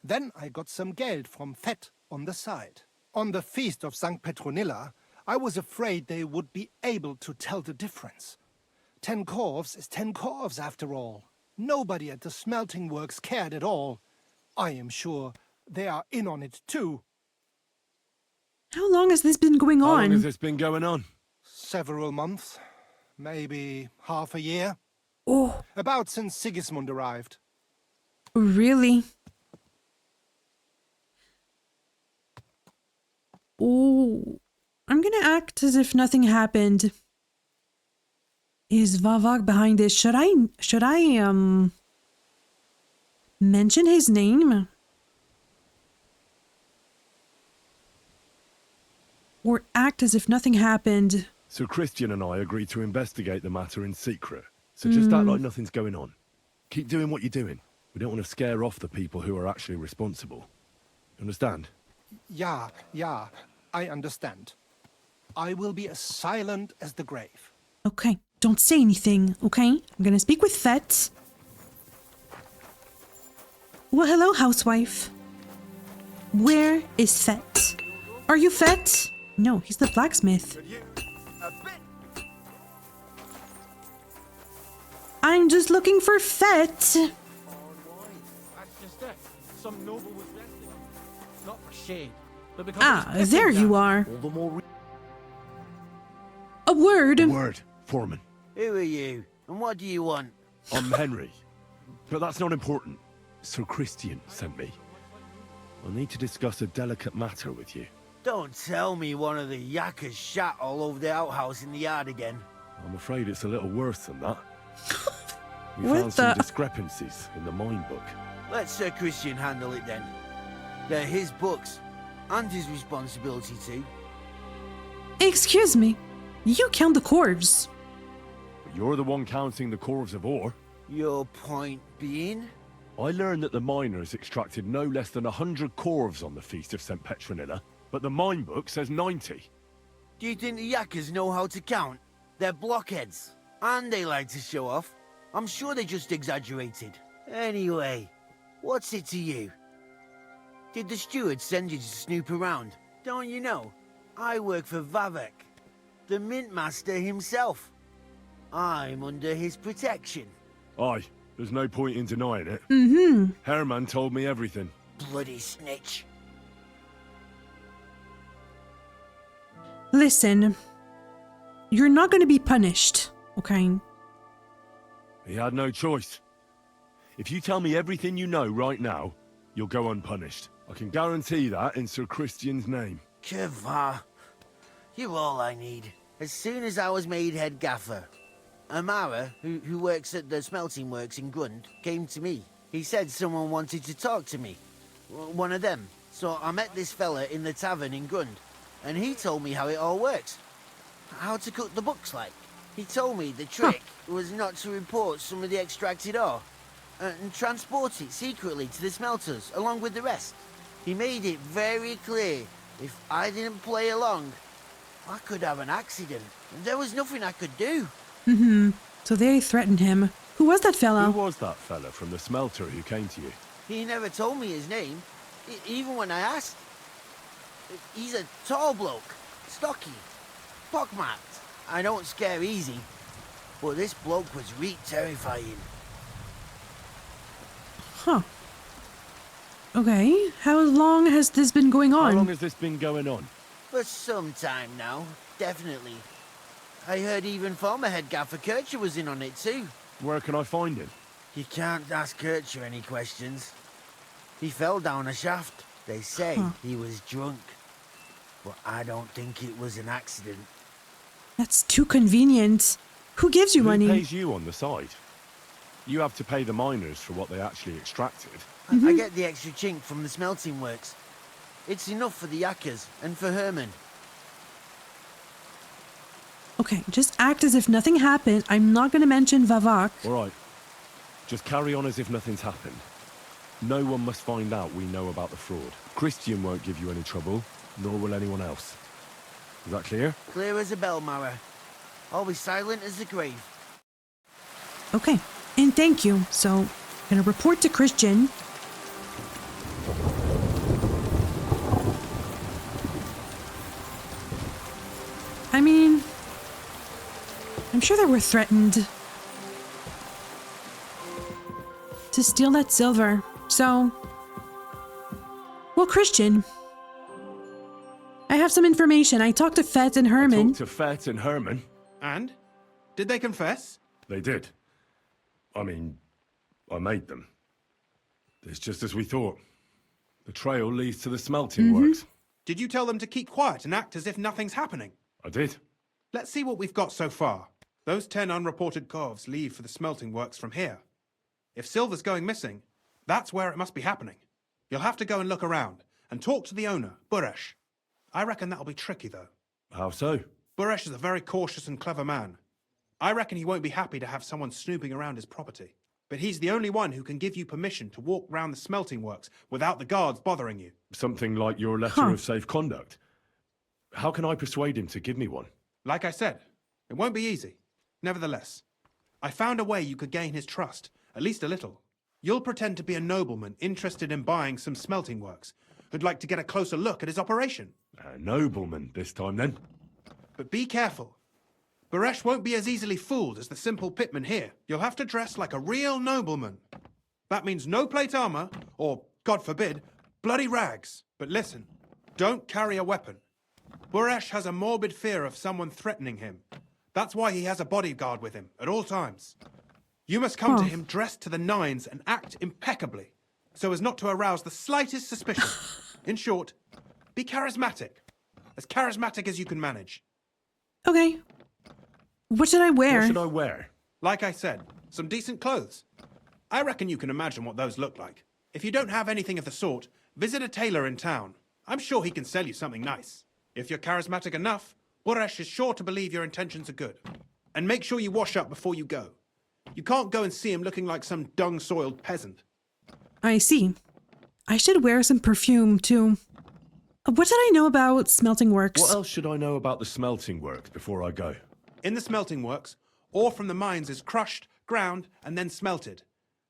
Then I got some geld from Fett on the side. On the Feast of St. Petronilla, I was afraid they would be able to tell the difference. 10 corves is 10 corves after all. Nobody at the smelting works cared at all. I am sure they are in on it too. How long has this been going How long on? has this been going on? Several months, maybe half a year. Oh, About since Sigismund arrived. really? Oh, I'm gonna act as if nothing happened. Is Vavak behind this? Should I mention his name? Or act as if nothing happened? Sir Christian and I agreed to investigate the matter in secret. So just act like nothing's going on. Keep doing what you're doing. We don't want to scare off the people who are actually responsible. Understand? Yeah, I understand. I will be as silent as the grave. Okay, don't say anything, okay? I'm gonna speak with Fett. Well, hello, housewife. Where is Fett? Are you Fett? No, he's the blacksmith. I'm just looking for Fett. That's just it. Some noble was resting. Not for shade, but because Ah, it's there pissing you down. are. All the more A word. word, Foreman. Who are you? And what do you want? I'm Henry. But that's not important. Sir Christian sent me. I need to discuss a delicate matter with you. Don't tell me one of the yakkers shat all over the outhouse in the yard again. I'm afraid it's a little worse than that. We What found some the- discrepancies in the mine book. Let Sir Christian handle it then. They're his books, and his responsibility too. Excuse me. You count the corves. But you're the one counting the corves of ore. Your point being? I learned that the miners extracted no less than 100 corves on the Feast of St. Petronilla, but the mine book says 90. Do you think the yakkers know how to count? They're blockheads, and they like to show off. I'm sure they just exaggerated. Anyway, what's it to you? Did the steward send you to snoop around? Don't you know? I work for Vavek, the mint master himself. I'm under his protection. Aye, there's no point in denying it. Herman told me everything. Bloody snitch. Listen, you're not going to be punished, okay? He had no choice. If you tell me everything you know right now, you'll go unpunished. I can guarantee that in Sir Christian's name. Keva, you're all I need. As soon as I was made head gaffer, Amara, who works at the smelting works in Grund, came to me. He said someone wanted to talk to me. One of them. So I met this fella in the tavern in Grund. and he told me how it all works. How to cook the books, like. He told me the trick was not to report some of the extracted ore and transport it secretly to the smelters along with the rest. He made it very clear if I didn't play along, I could have an accident. There was nothing I could do. So they threatened him. Who was that fella? Who was that fella from the smelter who came to you? He never told me his name, even when I asked. He's a tall bloke, stocky, pockmarked. I don't scare easy, but this bloke was terrifying. Huh. Okay, how long has this been going on? How long has this been going on? For some time now, definitely. I heard even former head gaffer Kircher was in on it too. Where can I find him? You can't ask Kircher any questions. He fell down a shaft. They say he was drunk. But I don't think it was an accident. That's too convenient. Who gives you money? Who pays you on the side? You have to pay the miners for what they actually extracted. I get the extra chink from the smelting works. It's enough for the Yakkers and for Herman. Okay, just act as if nothing happened. I'm not going to mention Vavak. All right. Just carry on as if nothing's happened. No one must find out we know about the fraud. Christian won't give you any trouble, nor will anyone else. Is that clear? Clear as a bell, Mara. I'll be silent as the grave. Okay, and thank you. So, I'm going to report to Christian. I mean, I'm sure they were threatened to steal that silver. So, well, Christian, I have some information. I talked to Fett and Herman. Talked to Fett and Herman? And? Did they confess? They did. I mean, I made them. It's just as we thought. The trail leads to the smelting works. Did you tell them to keep quiet and act as if nothing's happening? I did. Let's see what we've got so far. Those 10 unreported corves leave for the smelting works from here. If silver's going missing, that's where it must be happening. You'll have to go and look around and talk to the owner, Buresh. I reckon that'll be tricky, though. How so? Buresh is a very cautious and clever man. I reckon he won't be happy to have someone snooping around his property. But he's the only one who can give you permission to walk round the smelting works without the guards bothering you. Something like your letter of safe conduct. How can I persuade him to give me one? Like I said, it won't be easy. Nevertheless, I found a way you could gain his trust, at least a little. You'll pretend to be a nobleman interested in buying some smelting works, who'd like to get a closer look at his operation. A nobleman this time, then. But be careful. Buresh won't be as easily fooled as the simple pitman here. You'll have to dress like a real nobleman. That means no plate armor, or, God forbid, bloody rags. But listen, don't carry a weapon. Buresh has a morbid fear of someone threatening him. That's why he has a bodyguard with him at all times. You must come to him dressed to the nines and act impeccably, so as not to arouse the slightest suspicion. In short, be charismatic as you can manage. Okay. What should I wear? What should I wear? Like I said, some decent clothes. I reckon you can imagine what those look like. If you don't have anything of the sort, visit a tailor in town. I'm sure he can sell you something nice. If you're charismatic enough, Buresh is sure to believe your intentions are good. And make sure you wash up before you go. You can't go and see him looking like some dung-soiled peasant. I see. I should wear some perfume, too. What should I know about smelting works? What else should I know about the smelting works before I go? In the smelting works, ore from the mines is crushed, ground, and then smelted.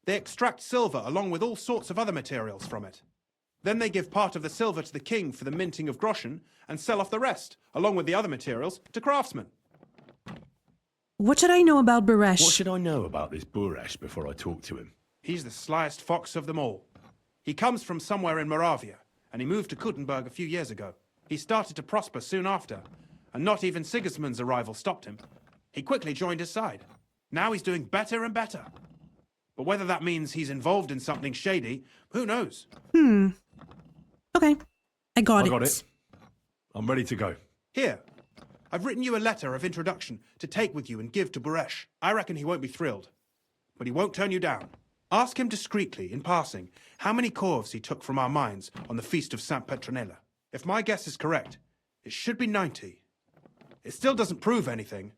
They extract silver along with all sorts of other materials from it. Then they give part of the silver to the king for the minting of groschen and sell off the rest, along with the other materials, to craftsmen. What should I know about Buresh? What should I know about this Buresh before I talk to him? He's the slyest fox of them all. He comes from somewhere in Moravia, and he moved to Kuttenberg a few years ago. He started to prosper soon after, and not even Sigismund's arrival stopped him. He quickly joined his side. Now he's doing better and better. But whether that means he's involved in something shady, who knows? Okay. I got it. I got it. I'm ready to go. Here. I've written you a letter of introduction to take with you and give to Buresh. I reckon he won't be thrilled. But he won't turn you down. Ask him discreetly, in passing, how many corves he took from our mines on the feast of Saint Petronella. If my guess is correct, It should be 90. It still doesn't prove anything,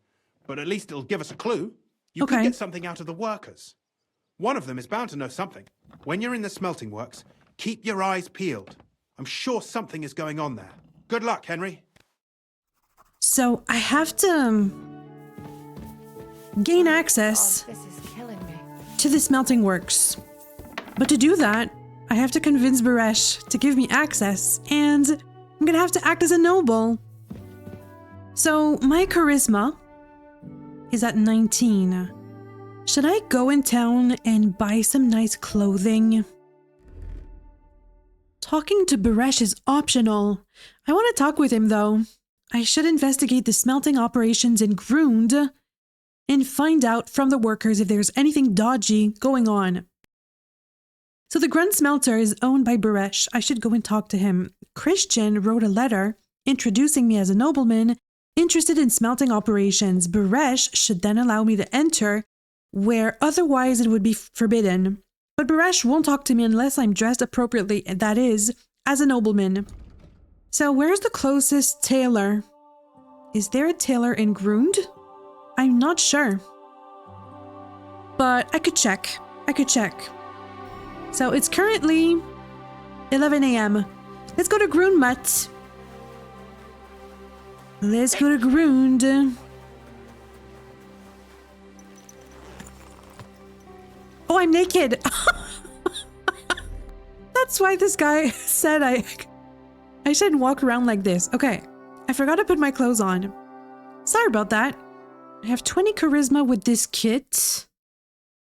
but at least it'll give us a clue. You could get something out of the workers. One of them is bound to know something. When you're in the smelting works, keep your eyes peeled. I'm sure something is going on there. Good luck, Henry. So I have to gain access This is killing me. to the smelting works. But to do that, I have to convince Baresh to give me access, and I'm gonna have to act as a noble. So my charisma is at 19. Should I go in town and buy some nice clothing? Talking to Baresh is optional. I want to talk with him though. I should investigate the smelting operations in Grund and find out from the workers if there's anything dodgy going on. So the Grund smelter is owned by Baresh. I should go and talk to him. Christian wrote a letter introducing me as a nobleman interested in smelting operations. Baresh should then allow me to enter where otherwise it would be forbidden. But Baresh won't talk to me unless I'm dressed appropriately, that is, as a nobleman. So where's the closest tailor? Is there a tailor in Grund? I'm not sure. But I could check. So it's currently 11 a.m. Let's go to Grund, Mutt. Let's go to Grund. Oh, I'm naked. That's why this guy said I shouldn't walk around like this. Okay, I forgot to put my clothes on. Sorry about that. I have 20 charisma with this kit.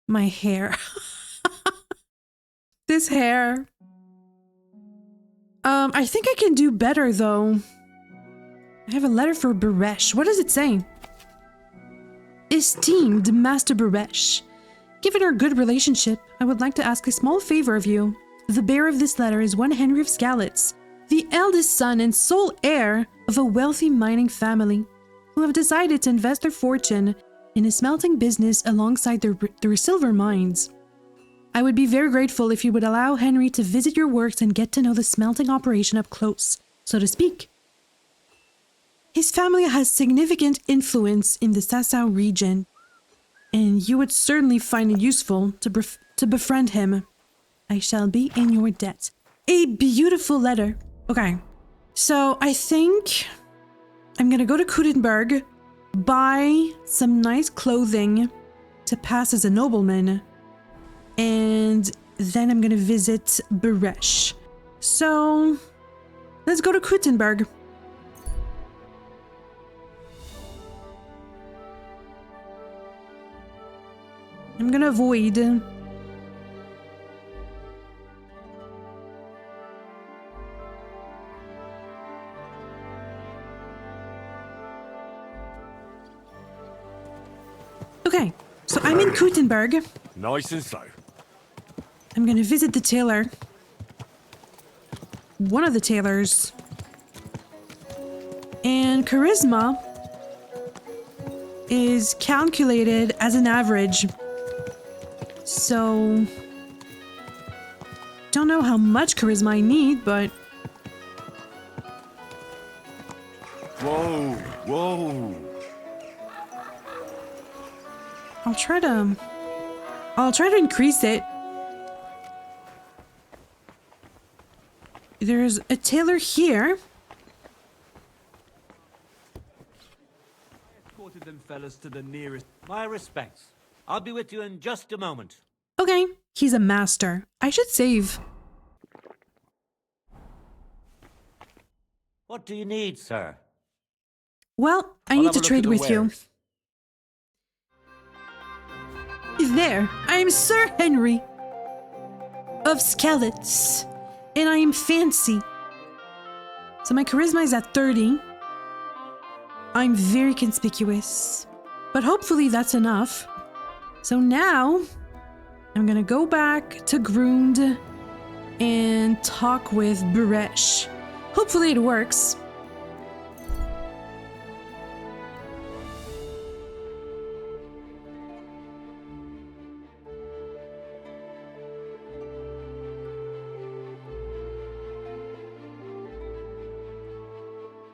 My hair. This hair. I think I can do better though. I have a letter for Baresh. What does it say? Esteemed Master Baresh, given our good relationship, I would like to ask a small favor of you. The bearer of this letter is one Henry of Skalitz, the eldest son and sole heir of a wealthy mining family, who have decided to invest their fortune in a smelting business alongside their silver mines. I would be very grateful if you would allow Henry to visit your works and get to know the smelting operation up close, so to speak. His family has significant influence in the Sassau region, and you would certainly find it useful to befriend him. I shall be in your debt. A beautiful letter. Okay, so I think I'm gonna go to Kudenberg, buy some nice clothing to pass as a nobleman, and then I'm gonna visit Baresh. So let's go to Kudenberg. I'm gonna avoid. Okay, so I'm in Kutenberg. Nice and slow. I'm gonna visit the tailor. One of the tailors. And charisma is calculated as an average. So, don't know how much charisma I need, but... Whoa. I'll try to increase it. There's a tailor here. Escorted them fellas to the nearest. My respects. I'll be with you in just a moment. Okay, he's a master. I should save. What do you need, sir? Well, I need to trade with you. There, I am Sir Henry of Skalitz, and I am fancy. So my charisma is at 30. I'm very conspicuous, but hopefully that's enough. So now, I'm gonna go back to Grund and talk with Baresh. Hopefully it works.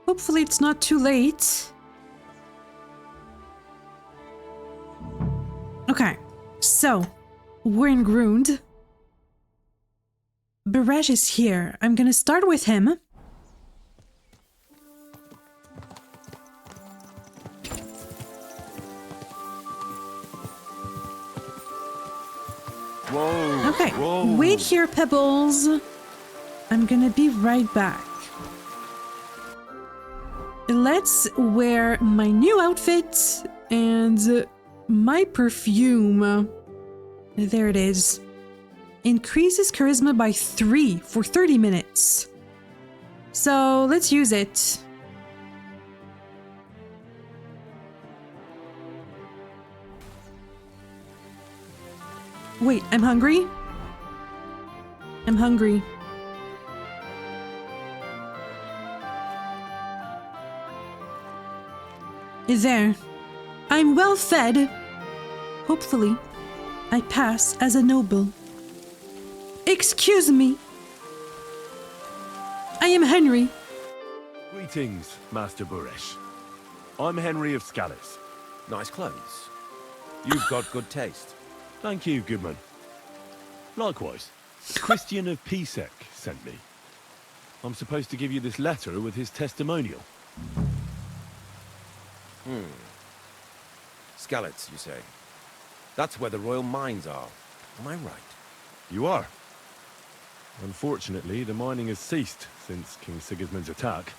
Hopefully it's not too late. Okay, so we're in Grund. Baresh is here. I'm gonna start with him. Whoa. Okay, Whoa. wait here, Pebbles. I'm gonna be right back. Let's wear my new outfit and my perfume. There it is. Increases charisma by 3 for 30 minutes. So let's use it. Wait, I'm hungry? I'm hungry. There. I'm well fed. Hopefully, I pass as a noble. Excuse me. I am Henry. Greetings, Master Baresh. I'm Henry of Scallis. Nice clothes. You've got good taste. Thank you, Goodman. Likewise, Christian of Pisek sent me. I'm supposed to give you this letter with his testimonial. Scalits, you say? That's where the royal mines are. Am I right? You are. Unfortunately, the mining has ceased since King Sigismund's attack.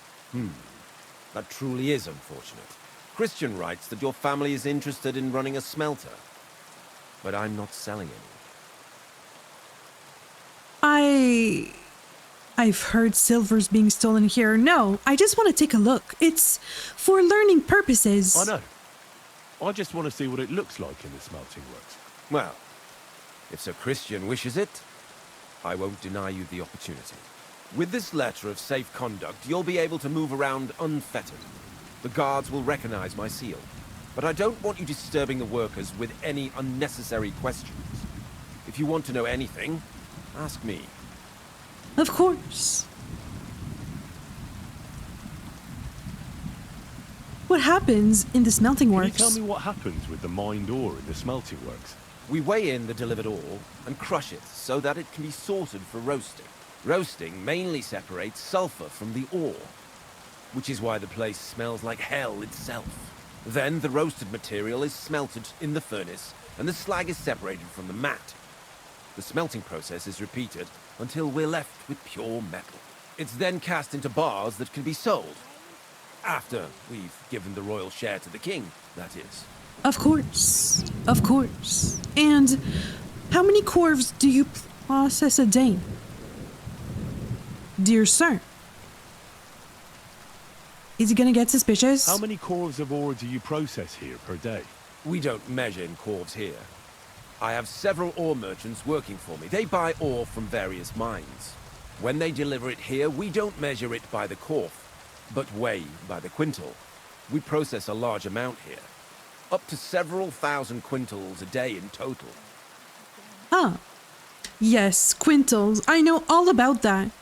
That truly is unfortunate. Christian writes that your family is interested in running a smelter. But I'm not selling any. I've heard silver's being stolen here. No, I just want to take a look. It's for learning purposes. I know. I just want to see what it looks like in the smelting works. Well, if Sir Christian wishes it, I won't deny you the opportunity. With this letter of safe conduct, you'll be able to move around unfettered. The guards will recognize my seal. But I don't want you disturbing the workers with any unnecessary questions. If you want to know anything, ask me. Of course. What happens in the smelting works? Can you tell me what happens with the mined ore in the smelting works? We weigh in the delivered ore and crush it so that it can be sorted for roasting. Roasting mainly separates sulfur from the ore, which is why the place smells like hell itself. Then the roasted material is smelted in the furnace and the slag is separated from the matte. The smelting process is repeated until we're left with pure metal. It's then cast into bars that can be sold. After we've given the royal share to the king, that is. Of course. Of course. And how many corves do you process a day? Dear sir. Is he gonna get suspicious? How many corves of ore do you process here per day? We don't measure in corves here. I have several ore merchants working for me. They buy ore from various mines. When they deliver it here, we don't measure it by the corf, but weigh by the quintal. We process a large amount here. Up to several thousand quintals a day in total. Ah. Yes, quintals. I know all about that.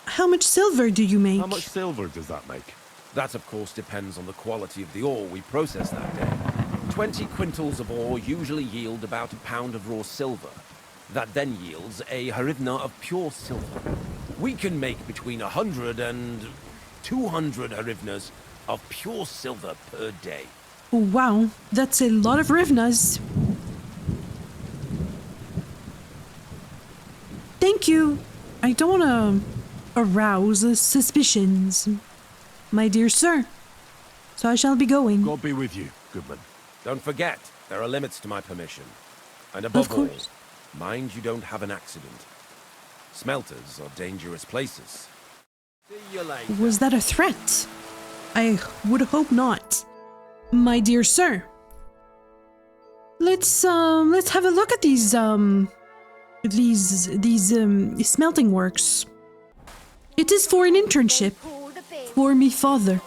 How much silver do you make? How much silver does that make? That, of course, depends on the quality of the ore we process that day. 20 quintals of ore usually yield about a pound of raw silver. That then yields a harivna of pure silver. We can make between 100 and 200 harivnas of pure silver per day. Wow, that's a lot of harivnas. Thank you. I don't want to arouse suspicions, my dear sir. So I shall be going. God be with you, Goodman. Don't forget, there are limits to my permission. And above Of course. all, mind you don't have an accident. Smelters are dangerous places. See you later. Was that a threat? I would hope not. My dear sir. Let's have a look at these smelting works. It is for an internship for me father.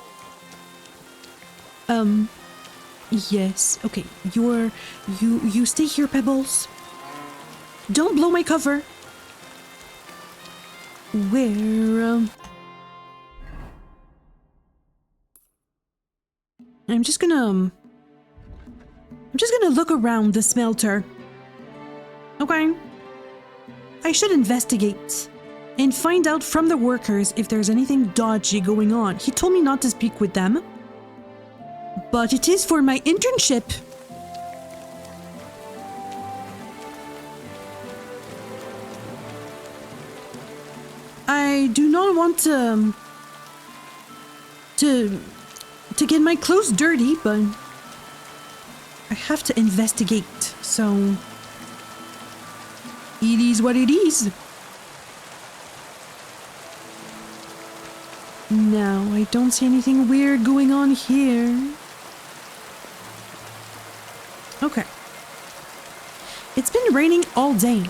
Yes. Okay. You stay here, Pebbles. Don't blow my cover. Where I'm just gonna look around the smelter. Okay. I should investigate and find out from the workers if there's anything dodgy going on. He told me not to speak with them, but it is for my internship. I do not want to get my clothes dirty, but I have to investigate, so it is what it is. No, I don't see anything weird going on here. Okay. It's been raining all day.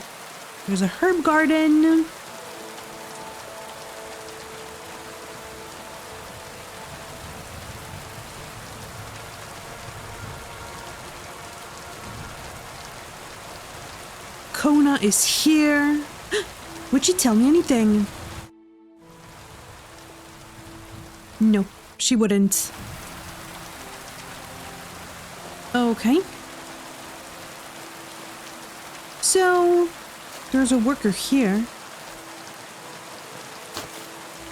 There's a herb garden. Kona is here. Would she tell me anything? No, she wouldn't. Okay. So, there's a worker here.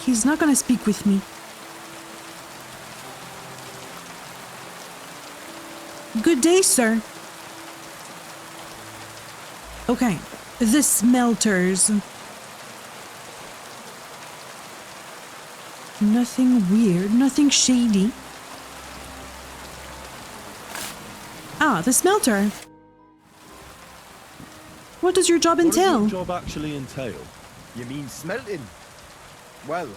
He's not gonna speak with me. Good day, sir. Okay, the smelters. Nothing weird, nothing shady. Ah, the smelter. What does your job entail? What does your job actually entail? You mean smelting? Well,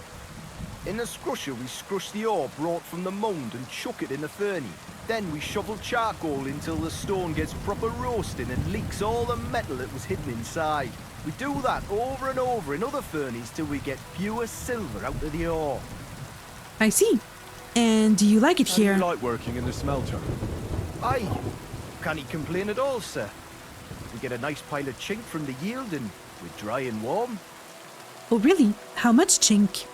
in the scrusher we scrush the ore brought from the mound and chuck it in the furnace. Then we shovel charcoal until the stone gets proper roasting and leaks all the metal that was hidden inside. We do that over and over in other furnaces till we get pure silver out of the ore. I see. And do you like it here? How do you like working in the smelter? Aye. Can't complain at all, sir. We get a nice pile of chink from the yield and we're dry and warm. Oh, really? How much chink?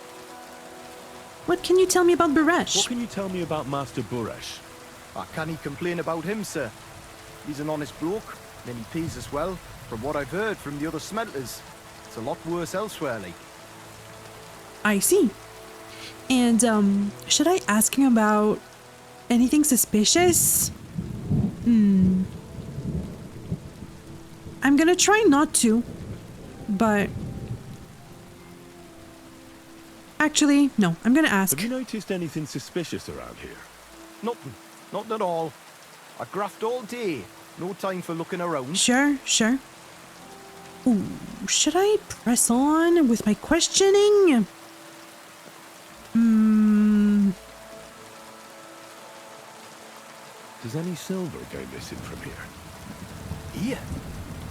What can you tell me about Buresh? What can you tell me about Master Buresh? I can't complain about him, sir. He's an honest bloke, and he pays us well, from what I've heard from the other smelters. It's a lot worse elsewhere, like. I see. And, should I ask him about anything suspicious? I'm gonna try not to, but... Actually, no, I'm gonna ask. Have you noticed anything suspicious around here? Nothing. Not at all. I graft all day. No time for looking around. Sure. Ooh, should I press on with my questioning? Does any silver go missing from here? Here?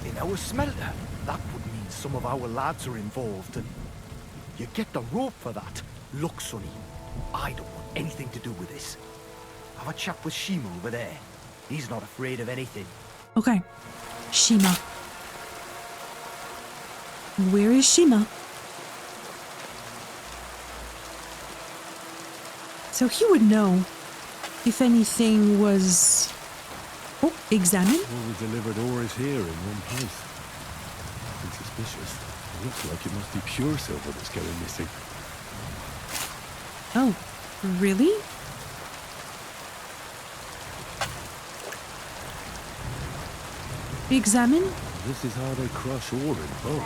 In our smelter? That would mean some of our lads are involved, and you get the rope for that. Look, Sonny, I don't want anything to do with this. Have a chat with Shima over there. He's not afraid of anything. Okay. Shima. Where is Shima? So he would know if anything was... Oh, examine? All the delivered ore is here in one place. Nothing suspicious. It looks like it must be pure silver that's going missing. Oh, really? Examine? This is how they crush ore in bulk.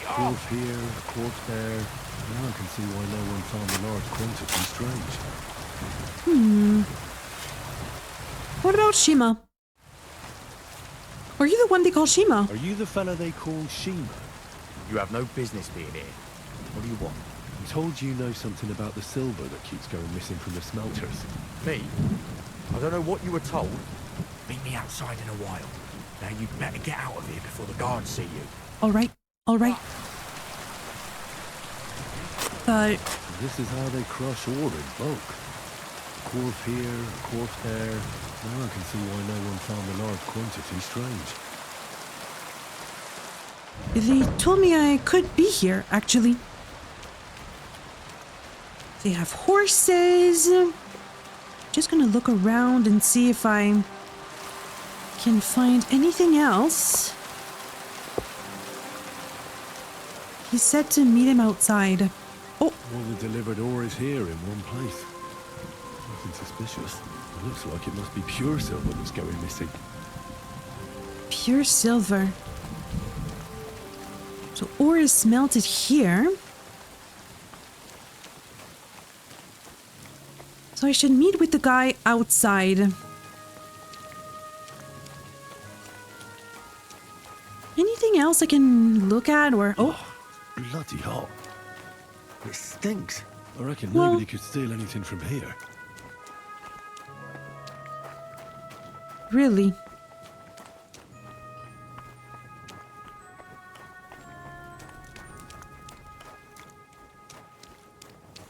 Quartz here, quartz there. Now I can see why no one found the large quantity strange. What about Shima? Are you the one they call Shima? Are you the fella they call Shima? You have no business being here. What do you want? I'm told you know something about the silver that keeps going missing from the smelters. Me? I don't know what you were told. Meet me outside in a while. Now you'd better get out of here before the guards see you. All right. This is how they crush ore in bulk. Quartz here, quartz there. Now I can see why no one found the large quantity strange. They told me I could be here, actually. They have horses. Just gonna look around and see if I can find anything else. He said to meet him outside. Oh! All the delivered ore is here in one place. Nothing suspicious. It looks like it must be pure silver that's going missing. Pure silver. So ore is smelted here. So I should meet with the guy outside. Anything else I can look at or... Oh! Bloody hot. It stinks. I reckon Well, nobody could steal anything from here. Really?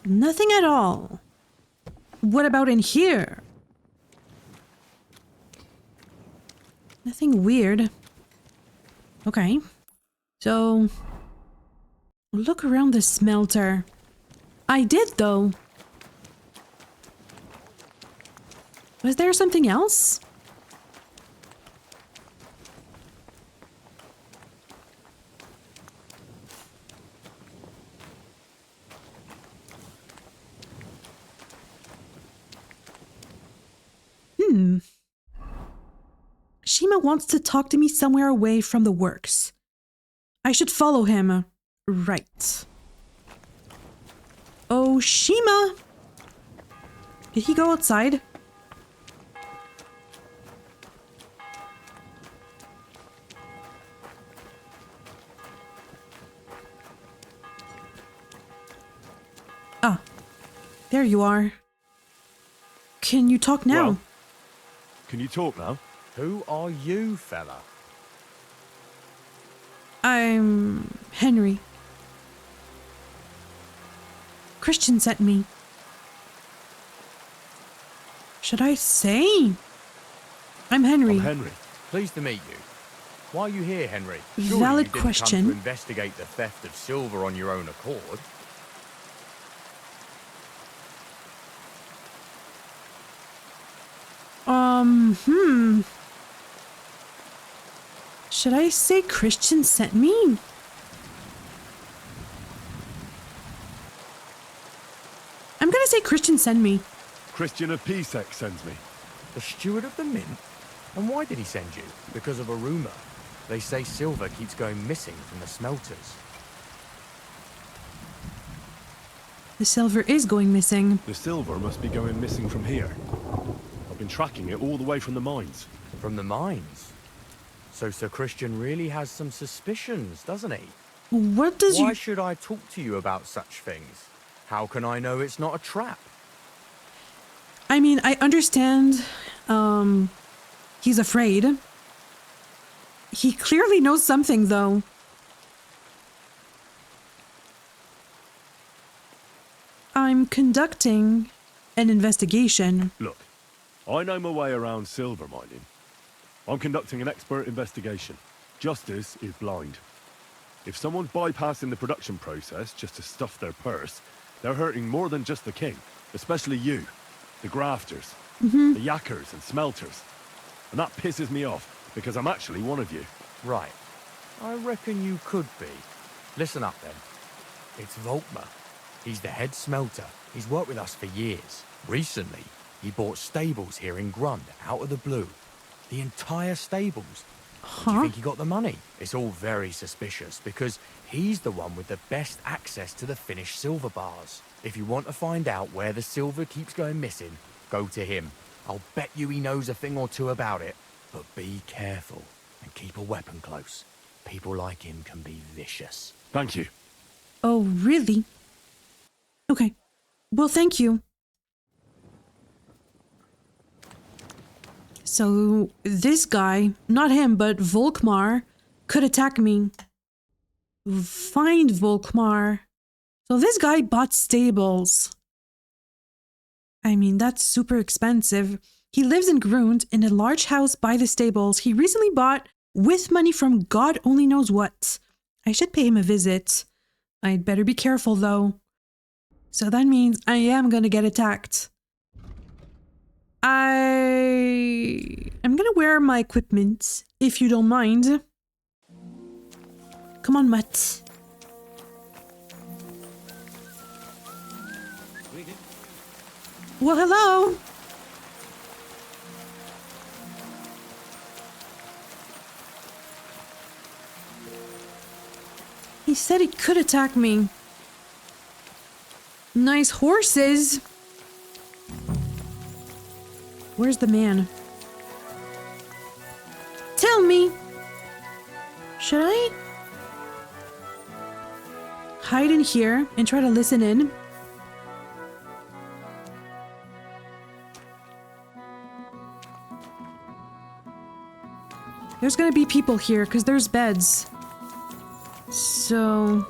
Nothing at all. What about in here? Nothing weird. Okay. So, look around the smelter. I did, though. Was there something else? Shima wants to talk to me somewhere away from the works. I should follow him. Right. Oh, Shima! Did he go outside? Ah, there you are. Can you talk now? Well, can you talk now? Who are you, fella? I'm Henry. Christian sent me. Should I say? I'm Henry. I'm Henry. Pleased to meet you. Why are you here, Henry? Surely Valid you didn't question. come to investigate the theft of silver on your own accord. Should I say Christian sent me? I'm gonna say Christian sent me. Christian of Pisek sends me. The steward of the mint? And why did he send you? Because of a rumour. They say silver keeps going missing from the smelters. The silver is going missing. The silver must be going missing from here. I've been tracking it all the way from the mines. From the mines? So Sir Christian really has some suspicions, doesn't he? What does Why should I talk to you about such things? How can I know it's not a trap? I mean, I understand, he's afraid. He clearly knows something, though. I'm conducting an investigation. Look, I know my way around silver mining. I'm conducting an expert investigation. Justice is blind. If someone's bypassing the production process just to stuff their purse, they're hurting more than just the king, especially you, the grafters, the yackers and smelters. And that pisses me off, because I'm actually one of you. Right. I reckon you could be. Listen up then. It's Volkmar. He's the head smelter. He's worked with us for years. Recently, he bought stables here in Grund, out of the blue. The entire stables. Do you think he got the money? It's all very suspicious, because he's the one with the best access to the finished silver bars. If you want to find out where the silver keeps going missing, go to him. I'll bet you he knows a thing or two about it. But be careful, and keep a weapon close. People like him can be vicious. Thank you. Oh, really? Okay. Well, thank you. So, this guy, not him, but Volkmar, could attack me. Find Volkmar. So this guy bought stables. I mean, that's super expensive. He lives in Grund in a large house by the stables he recently bought with money from God only knows what. I should pay him a visit. I'd better be careful though. So that means I am gonna get attacked. I'm gonna wear my equipment, if you don't mind. Come on, Mutt. Well, hello. He said he could attack me. Nice horses. Where's the man? Tell me. Should I hide in here and try to listen in? There's gonna be people here because there's beds. So...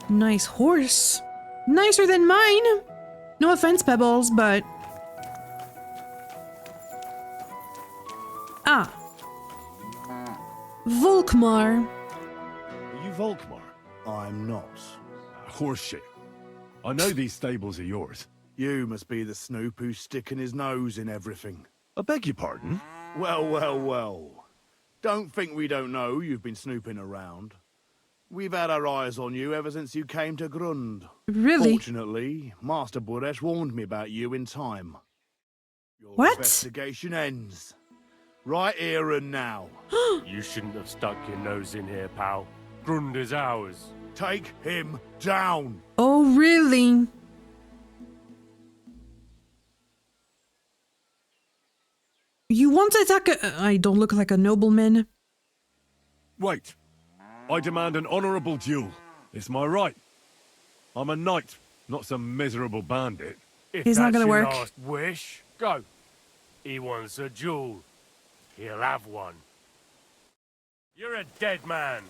Nice horse. Nicer than mine. No offense, Pebbles, but... Ah. Volkmar. Are you Volkmar? I'm not. Horseshit. I know these stables are yours. You must be the snoop who's sticking his nose in everything. I beg your pardon? Well, well, well. Don't think we don't know you've been snooping around. We've had our eyes on you ever since you came to Grund. Really? Fortunately, Master Buresh warned me about you in time. Your what? Investigation ends. Right here and now. You shouldn't have stuck your nose in here, pal. Grund is ours. Take him down. Oh, really? You want to attack a... I don't look like a nobleman. Wait. I demand an honorable duel. It's my right. I'm a knight, not some miserable bandit. If He's not gonna work. Last wish, go. He wants a duel. He'll have one. You're a dead man.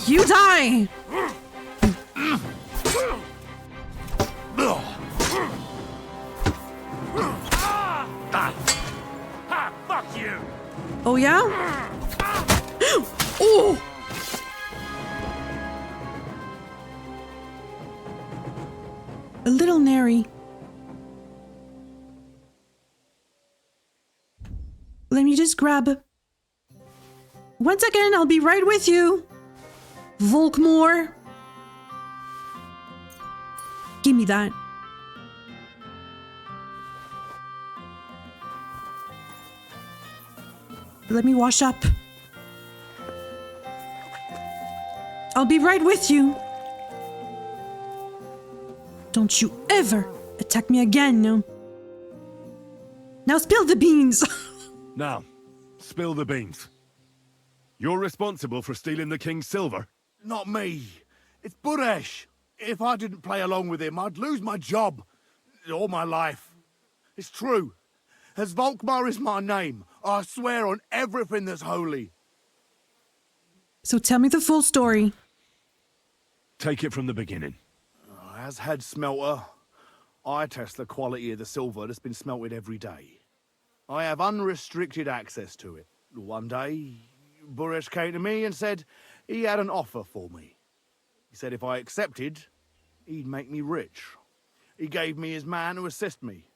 You die! Ha! Fuck you! Oh yeah? Oh! A little nary. Let me just grab. Once again, I'll be right with you. Volkmar. Give me that. Let me wash up. I'll be right with you. Don't you ever attack me again. Now spill the beans. Now, spill the beans. You're responsible for stealing the king's silver? Not me. It's Buresh. If I didn't play along with him, I'd lose my job. All my life. It's true. As Volkmar is my name, I swear on everything that's holy. So tell me the full story. Take it from the beginning. As head smelter, I test the quality of the silver that's been smelted every day. I have unrestricted access to it. One day, Buresh came to me and said he had an offer for me. He said if I accepted, he'd make me rich. He gave me his man to assist me.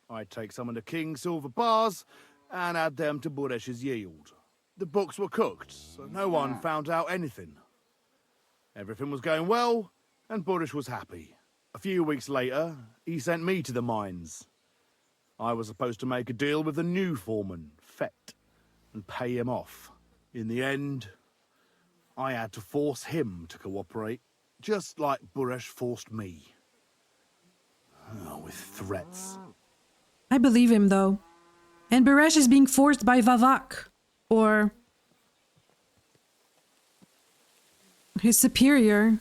I'd take some of the king's silver bars and add them to Buresh's yield. The books were cooked, so no one found out anything. Everything was going well, and Buresh was happy. A few weeks later, he sent me to the mines. I was supposed to make a deal with the new foreman, Fett, and pay him off. In the end, I had to force him to cooperate, just like Buresh forced me. With threats. I believe him, though. And Buresh is being forced by Vavak. Or... his superior.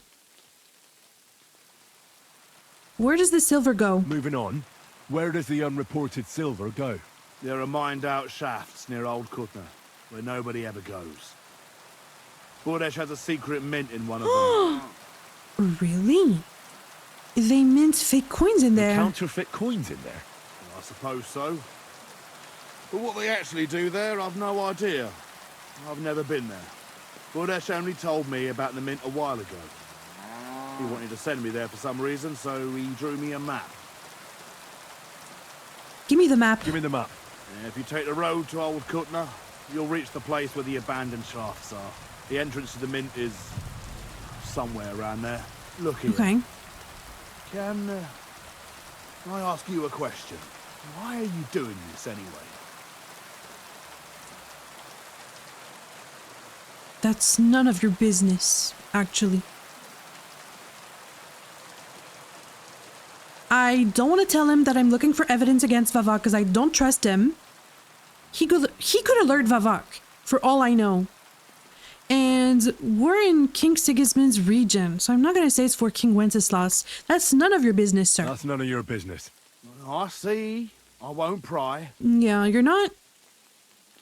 Where does the silver go? Moving on. Where does the unreported silver go? There are mined-out shafts near Old Kutna, where nobody ever goes. Buresh has a secret mint in one of them. Really? They mint fake coins in there. Counterfeit coins in there? I suppose so. But what they actually do there, I've no idea. I've never been there. Buresh only told me about the mint a while ago. He wanted to send me there for some reason, so he drew me a map. Give me the map. Give me the map. If you take the road to Old Kutna, you'll reach the place where the abandoned shafts are. The entrance to the mint is somewhere around there. Look here. Okay. Can I ask you a question? Why are you doing this anyway? That's none of your business, actually. I don't want to tell him that I'm looking for evidence against Vavak because I don't trust him. He could alert Vavak, for all I know. And we're in King Sigismund's region, so I'm not going to say it's for King Wenceslas. That's none of your business, sir. That's none of your business. I see. I won't pry. Yeah, you're not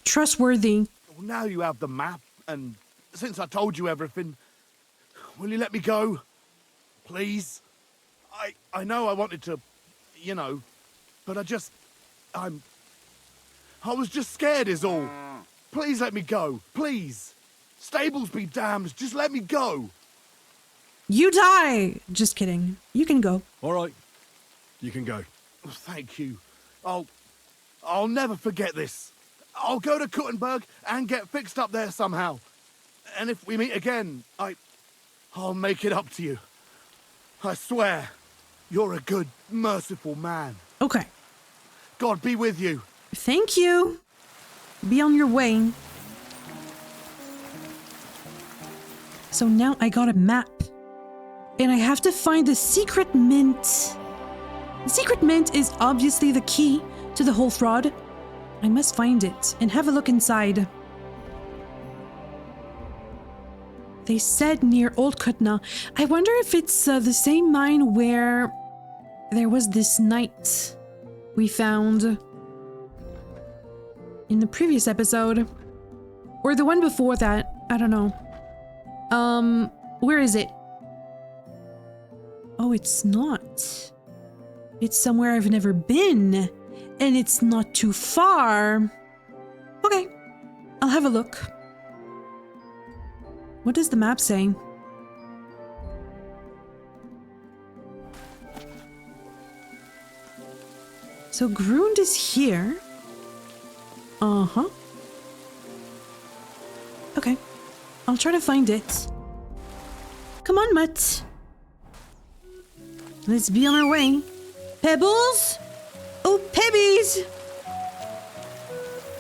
trustworthy. Well, now you have the map, and since I told you everything, will you let me go? Please? I know I wanted to, you know, but I was just scared is all. Please let me go, please. Stables be damned, just let me go. You die! Just kidding. You can go. All right. You can go. Thank you. I'll never forget this. I'll go to Kuttenberg and get fixed up there somehow. And if we meet again, I'll make it up to you. I swear. You're a good, merciful man. Okay. God be with you. Thank you. Be on your way. So now I got a map. And I have to find the secret mint. The secret mint is obviously the key to the whole fraud. I must find it and have a look inside. They said near Old Kutna. I wonder if it's the same mine where there was this knight we found in the previous episode. Or the one before that. I don't know. Where is it? Oh, it's not. It's somewhere I've never been. And it's not too far. Okay. I'll have a look. What does the map say? So Grund is here. Uh-huh. Okay. I'll try to find it. Come on, Mutt. Let's be on our way. Pebbles? Oh, Pebbies!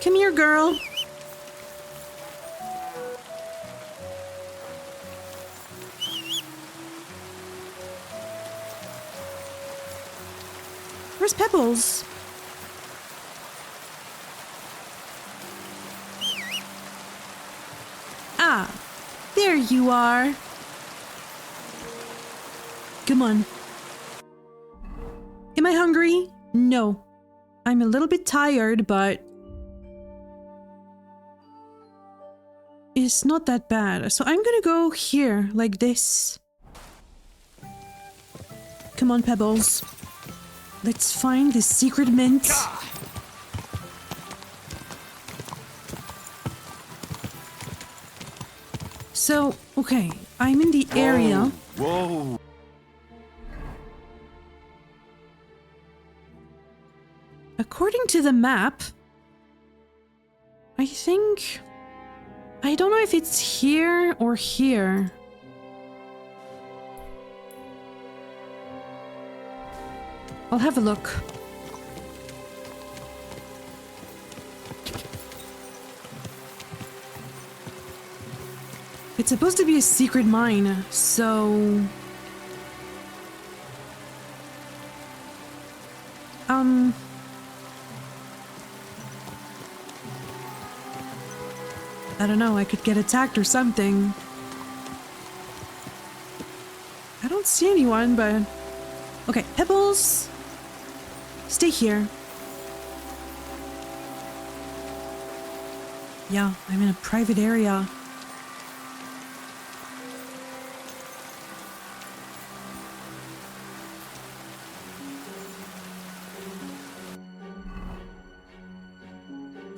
Come here, girl. Where's Pebbles? Ah, there you are. Come on. Am I hungry? No. I'm a little bit tired, but it's not that bad. So I'm gonna go here, like this. Come on, Pebbles. Let's find the secret mint. So, okay, I'm in the area. Whoa. According to the map, I think... I don't know if it's here or here. I'll have a look. It's supposed to be a secret mine, so... I don't know, I could get attacked or something. I don't see anyone, but... Okay, Pebbles! Stay here. Yeah, I'm in a private area.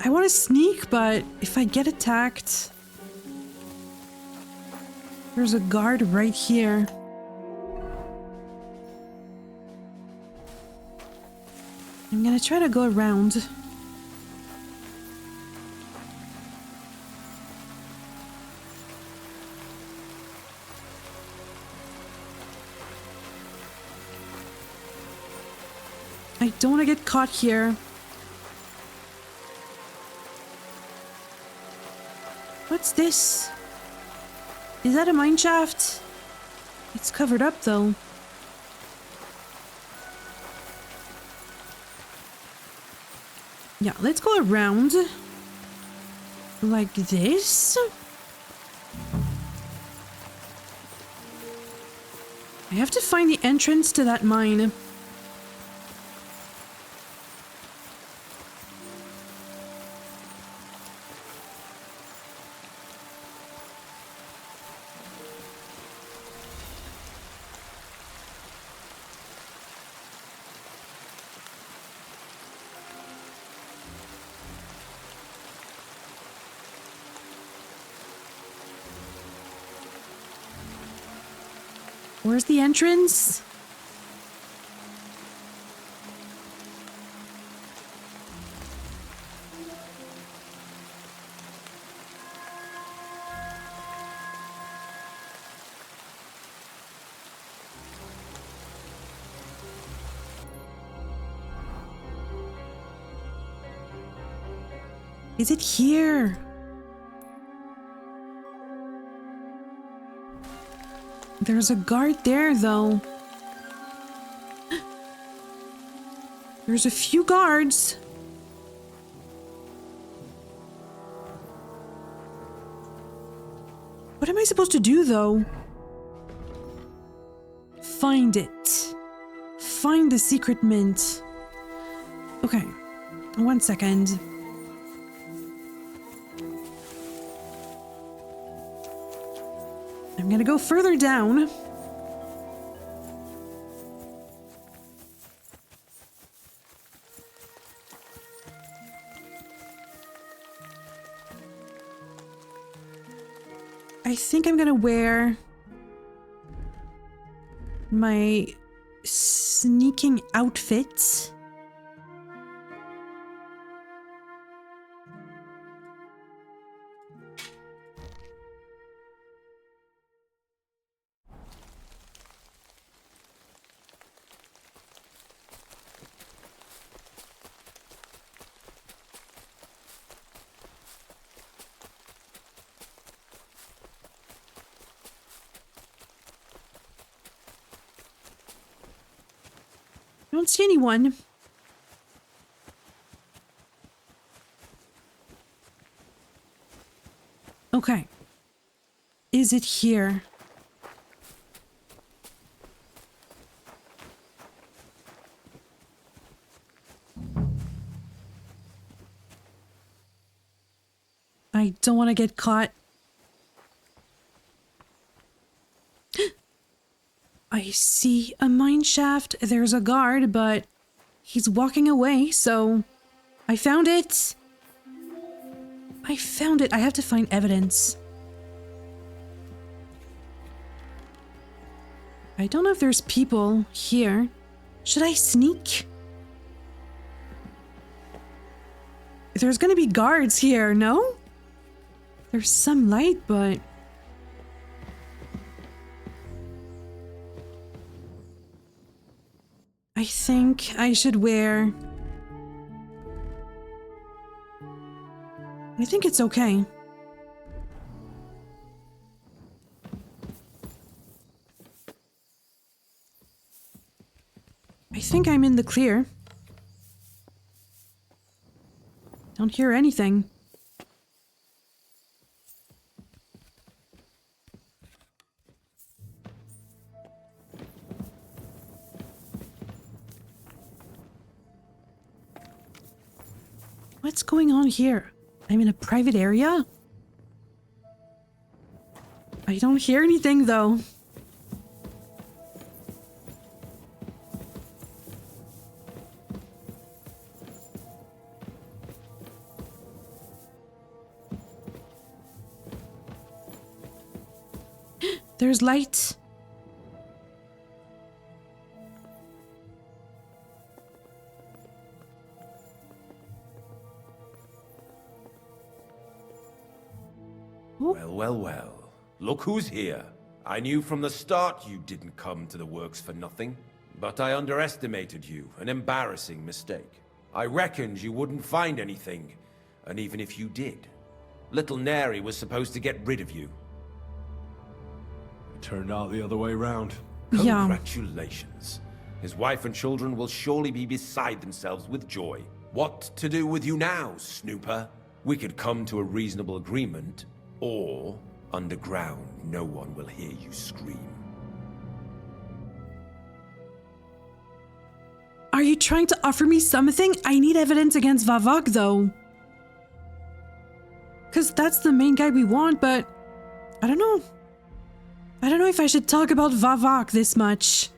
I want to sneak, but if I get attacked... There's a guard right here. I'm gonna try to go around. I don't want to get caught here. What's this? Is that a mine shaft? It's covered up though. Yeah, let's go around. Like this. I have to find the entrance to that mine. Where's the entrance? Is it here? There's a guard there, though. There's a few guards. What am I supposed to do, though? Find it. Find the secret mint. Okay. 1 second. I'm gonna go further down. I think I'm gonna wear my sneaking outfit. I don't see anyone. Okay. Is it here? I don't want to get caught. I see a mine shaft. There's a guard, but he's walking away, so I found it. I found it. I have to find evidence. I don't know if there's people here. Should I sneak? There's gonna be guards here, no? There's some light, but... I think I should wear... I think it's okay. I think I'm in the clear. Don't hear anything. What's going on here? I'm in a private area? I don't hear anything, though. There's light. Well, well, well. Look who's here. I knew from the start you didn't come to the works for nothing. But I underestimated you. An embarrassing mistake. I reckoned you wouldn't find anything. And even if you did, little Neri was supposed to get rid of you. It turned out the other way round. Yeah. Congratulations. His wife and children will surely be beside themselves with joy. What to do with you now, snooper? We could come to a reasonable agreement, or underground, no one will hear you scream. Are you trying to offer me something? I need evidence against Vavok, though. Because that's the main guy we want, but I don't know. I don't know if I should talk about Vavok this much.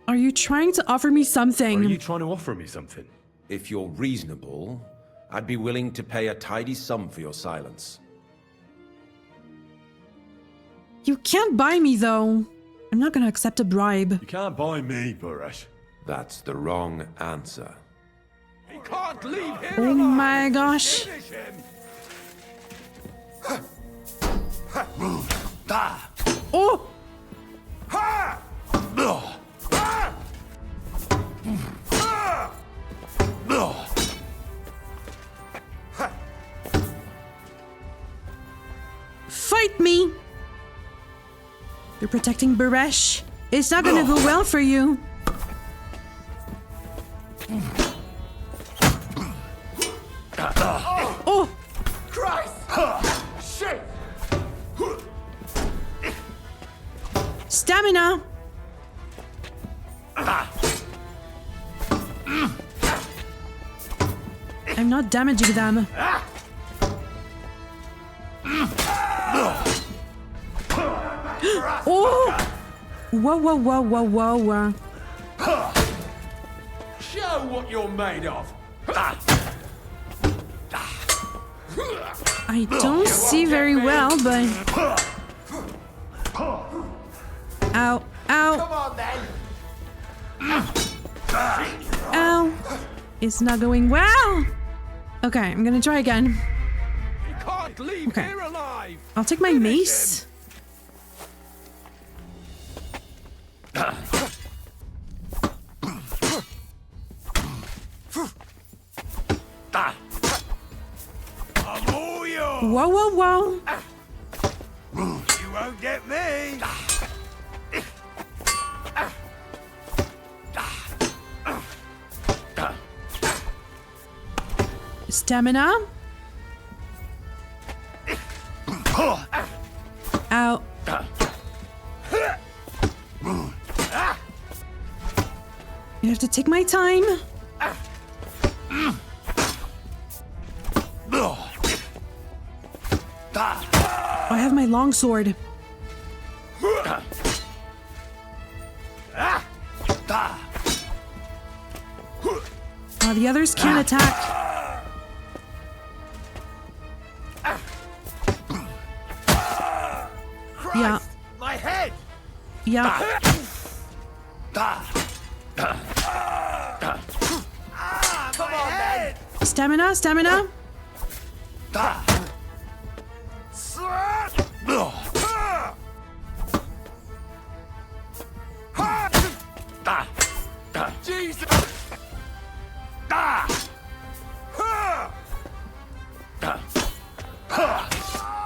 Are you trying to offer me something? Are you trying to offer me something? If you're reasonable, I'd be willing to pay a tidy sum for your silence. You can't buy me, though. I'm not gonna accept a bribe. You can't buy me, Boresh. That's the wrong answer. He can't leave here Oh my gosh. Finish him. Oh! Fight me! You're protecting Boresh. It's not gonna go well for you. Oh! Christ! Shit! Stamina! I'm not damaging them. Oh! Whoa, whoa, whoa, whoa, whoa. Show what you're made of. I don't see very well, but... Ow, ow. Come on then. Ow. It's not going well. Okay, I'm gonna try again. He can't leave here alive. I'll take my mace. Whoa, whoa, whoa. You won't get me. Stamina. Ow. You have to take my time. I have my long sword. The others can't attack. Yeah. My head. Yeah. Come on then. Stamina, stamina. Jesus.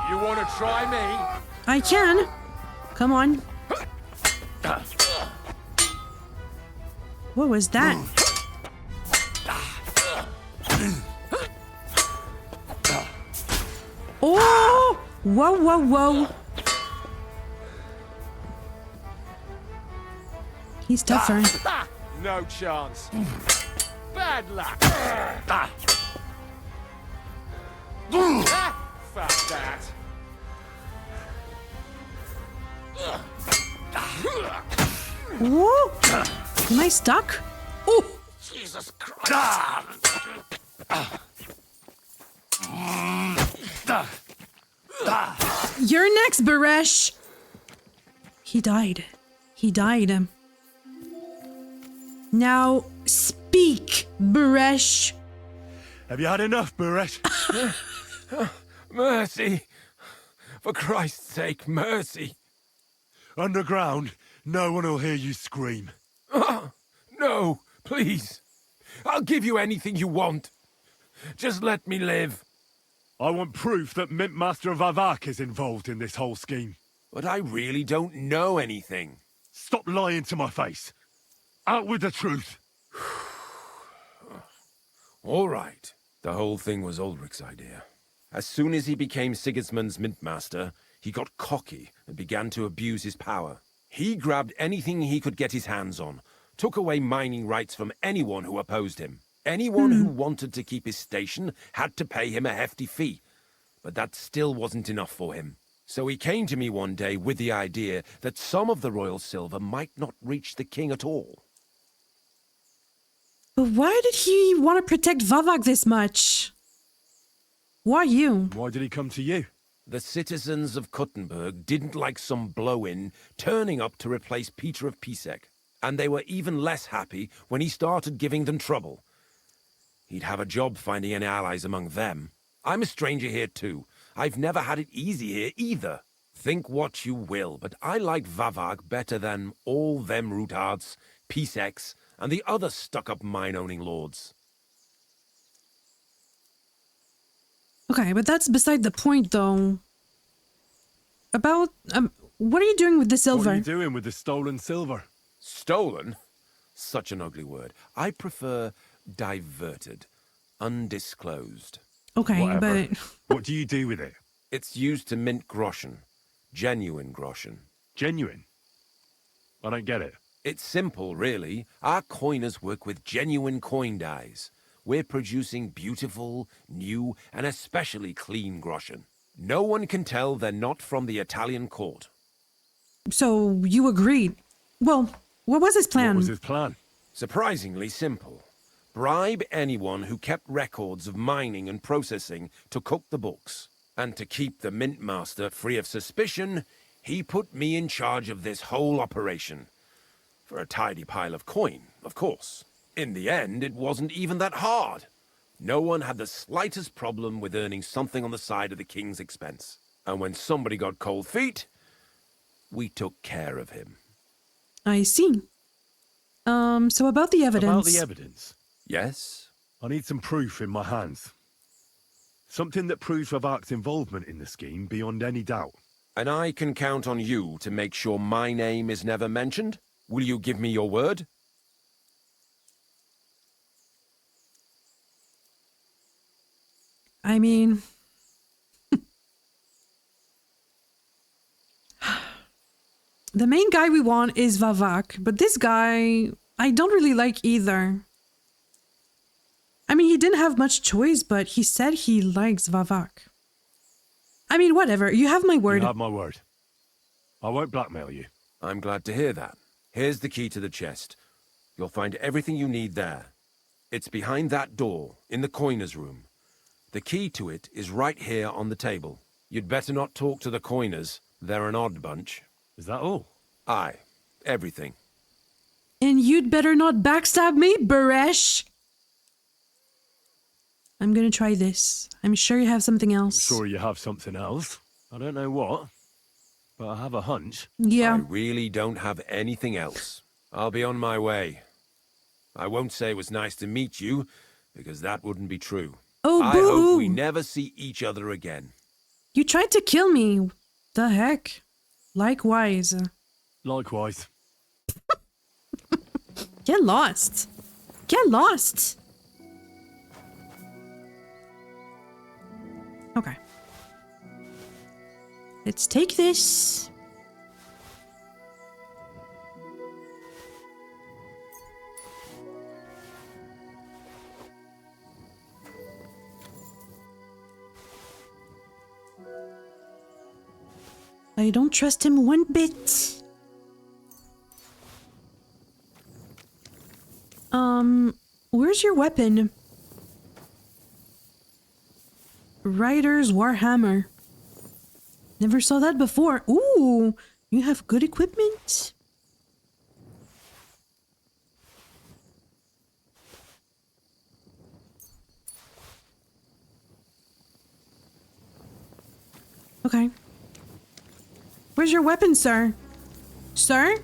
You want to try me? I can. Come on. What was that? Oh! Whoa, whoa, whoa. He's tougher. No chance. Bad luck. Fuck that. Whoa! Am I stuck? Oh! Jesus Christ. You're next, Baresh! He died. He died. Now, speak, Baresh! Have you had enough, Baresh? Mercy! For Christ's sake, mercy! Underground, no one will hear you scream. No, please. I'll give you anything you want. Just let me live. I want proof that Mint Master Vavak is involved in this whole scheme. But I really don't know anything. Stop lying to my face. Out with the truth. All right. The whole thing was Ulrich's idea. As soon as he became Sigismund's Mintmaster, he got cocky and began to abuse his power. He grabbed anything he could get his hands on, took away mining rights from anyone who opposed him. Anyone who wanted to keep his station had to pay him a hefty fee. But that still wasn't enough for him. So he came to me one day with the idea that some of the royal silver might not reach the king at all. But why did he want to protect Vavak this much? Why you? Why did he come to you? The citizens of Kuttenberg didn't like some blow-in turning up to replace Peter of Pisek, and they were even less happy when he started giving them trouble. He'd have a job finding any allies among them. I'm a stranger here too. I've never had it easy here either. Think what you will, but I like Vavak better than all them Rutards, Piseks, and the other stuck-up mine-owning lords. Okay, but that's beside the point, though. About, what are you doing with the silver? What are you doing with the stolen silver? Stolen? Such an ugly word. I prefer diverted, undisclosed. Okay, Whatever. but... What do you do with it? It's used to mint groschen. Genuine groschen. Genuine? I don't get it. It's simple, really. Our coiners work with genuine coin dies. We're producing beautiful, new, and especially clean groschen. No one can tell they're not from the Italian court. So, you agreed. Well, what was his plan? What was his plan? Surprisingly simple. Bribe anyone who kept records of mining and processing to cook the books. And to keep the mint master free of suspicion, he put me in charge of this whole operation. For a tidy pile of coin, of course. In the end, it wasn't even that hard. No one had the slightest problem with earning something on the side of the king's expense. And when somebody got cold feet, we took care of him. I see. So about the evidence. About the evidence? Yes? I need some proof in my hands. Something that proves Vavak's involvement in the scheme beyond any doubt. And I can count on you to make sure my name is never mentioned? Will you give me your word? I mean... The main guy we want is Vavak, but this guy, I don't really like either. I mean, he didn't have much choice, but he said he likes Vavak. I mean, whatever, you have my word. You have my word. I won't blackmail you. I'm glad to hear that. Here's the key to the chest. You'll find everything you need there. It's behind that door, in the coiner's room. The key to it is right here on the table. You'd better not talk to the coiners. They're an odd bunch. Is that all? Aye. Everything. And you'd better not backstab me, Baresh! I'm gonna try this. I'm sure you have something else. I'm sure you have something else. I don't know what, but I have a hunch. Yeah. I really don't have anything else. I'll be on my way. I won't say it was nice to meet you, because that wouldn't be true. Oh, I boo! hope we never see each other again. You tried to kill me. The heck? Likewise. Likewise. Get lost. Get lost. Okay. Let's take this. I don't trust him one bit. Where's your weapon? Rider's Warhammer. Never saw that before. Ooh, you have good equipment. Okay. Where's your weapon, sir? Sir?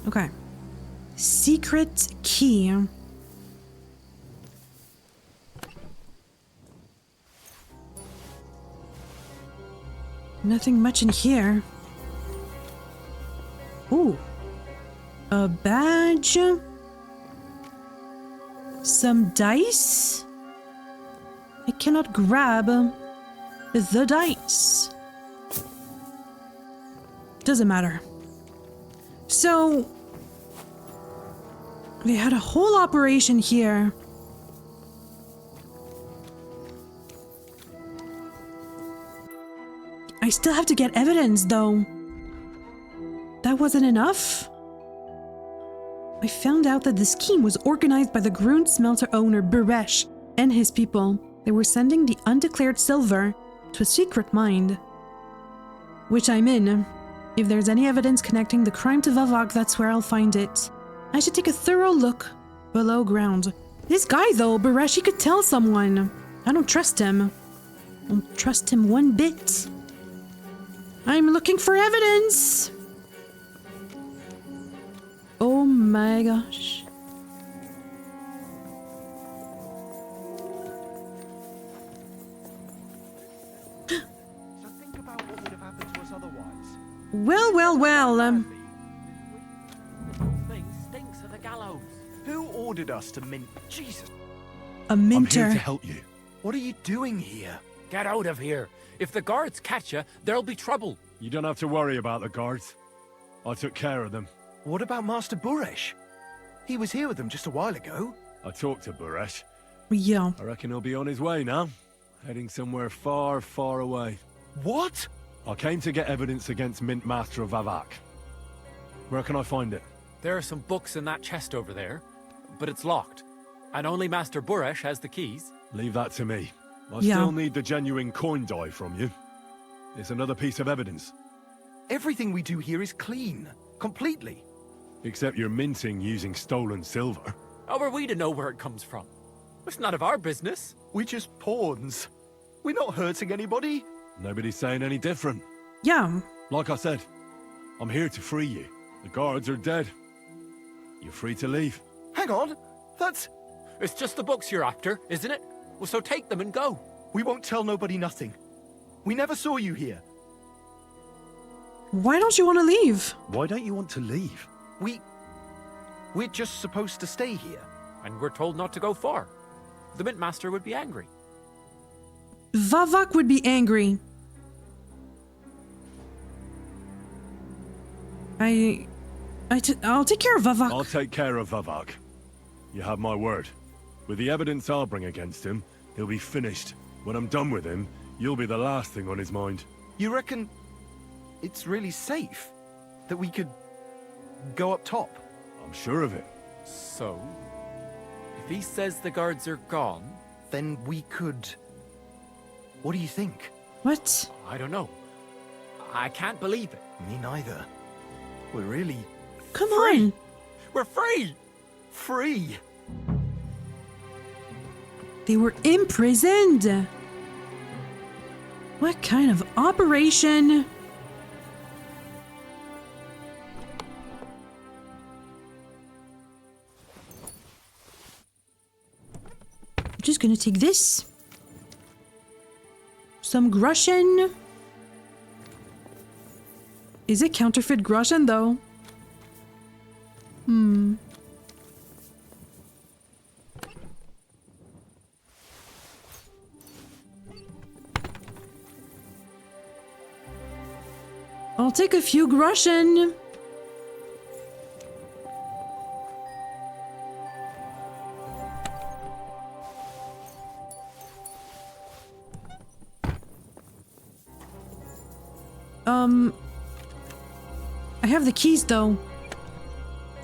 Okay. Secret key. Nothing much in here. Ooh. A badge. Some dice. I cannot grab the dice. Doesn't matter. So, they had a whole operation here. I still have to get evidence, though. That wasn't enough? I found out that the scheme was organized by the Grun smelter owner Buresh and his people. They were sending the undeclared silver to a secret mine, which I'm in. If there's any evidence connecting the crime to Vavak, that's where I'll find it. I should take a thorough look below ground. This guy, though, Buresh, he could tell someone. I don't trust him. I don't trust him one bit. I'm looking for evidence. Oh my gosh. Well. Thing stinks of the gallows. Who ordered us to mint? Jesus. A minter. I'm here to help you. What are you doing here? Get out of here. If the guards catch you, there'll be trouble. You don't have to worry about the guards. I took care of them. What about Master Buresh? He was here with them just a while ago. I talked to Buresh. Yeah. I reckon he'll be on his way now. Heading somewhere far, far away. What? I came to get evidence against Mint Master of Vavak. Where can I find it? There are some books in that chest over there, but it's locked. And only Master Buresh has the keys. Leave that to me. I still need the genuine coin die from you. It's another piece of evidence. Everything we do here is clean. Completely. Except you're minting using stolen silver. How are we to know where it comes from? It's none of our business. We're just pawns. We're not hurting anybody. Nobody's saying any different. Yeah. Like I said, I'm here to free you. The guards are dead. You're free to leave. Hang on. That's... It's just the books you're after, isn't it? Well, so take them and go. We won't tell nobody nothing. We never saw you here. Why don't you want to leave? Why don't you want to leave? We're just supposed to stay here. And we're told not to go far. The Mint Master would be angry. Vavak would be angry. I'll take care of Vavak. I'll take care of Vavak. You have my word. With the evidence I'll bring against him, he'll be finished. When I'm done with him, you'll be the last thing on his mind. You reckon it's really safe that we could go up top? I'm sure of it. So, if he says the guards are gone... Then we could... What do you think? What? I don't know. I can't believe it. Me neither. We're really... Come free. on! We're free! Free! They were imprisoned! What kind of operation? I'm just gonna take this. Some Grushen. Is it counterfeit Grushen though? I'll take a few Grushen. I have the keys though.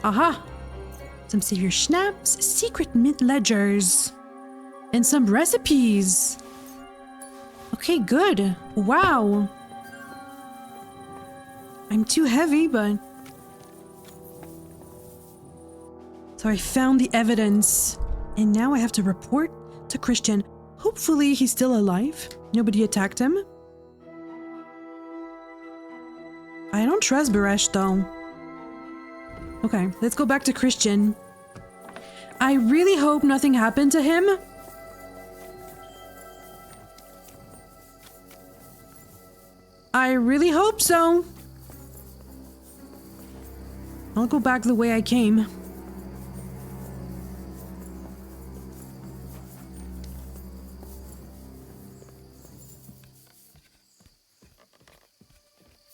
Aha! Some savior schnapps, secret mint ledgers. And some recipes. Okay, good. Wow. I'm too heavy, but... So I found the evidence. And now I have to report to Christian. Hopefully he's still alive. Nobody attacked him. I don't trust Boresh though. Okay, let's go back to Christian. I really hope nothing happened to him. I really hope so. I'll go back the way I came.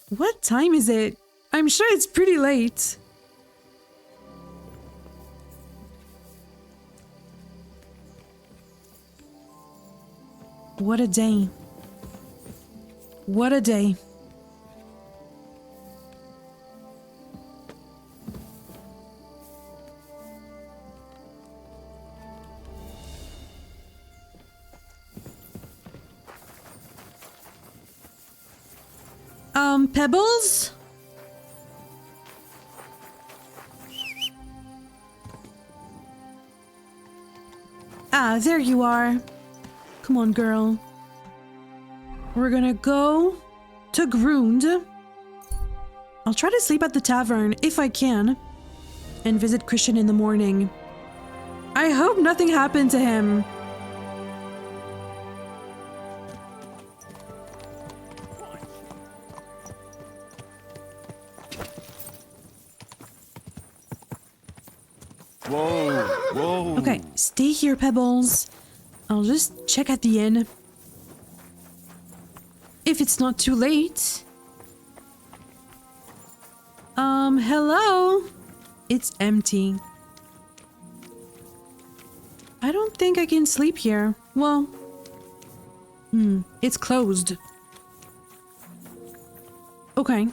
What time is it? I'm sure it's pretty late. What a day. What a day. Pebbles? Ah, there you are. Come on, girl. We're gonna go to Grund. I'll try to sleep at the tavern if I can. And visit Christian in the morning. I hope nothing happened to him. Whoa, whoa. Okay, stay here, Pebbles. I'll just check at the inn. If it's not too late. Hello? It's empty. I don't think I can sleep here. Well, it's closed. Okay.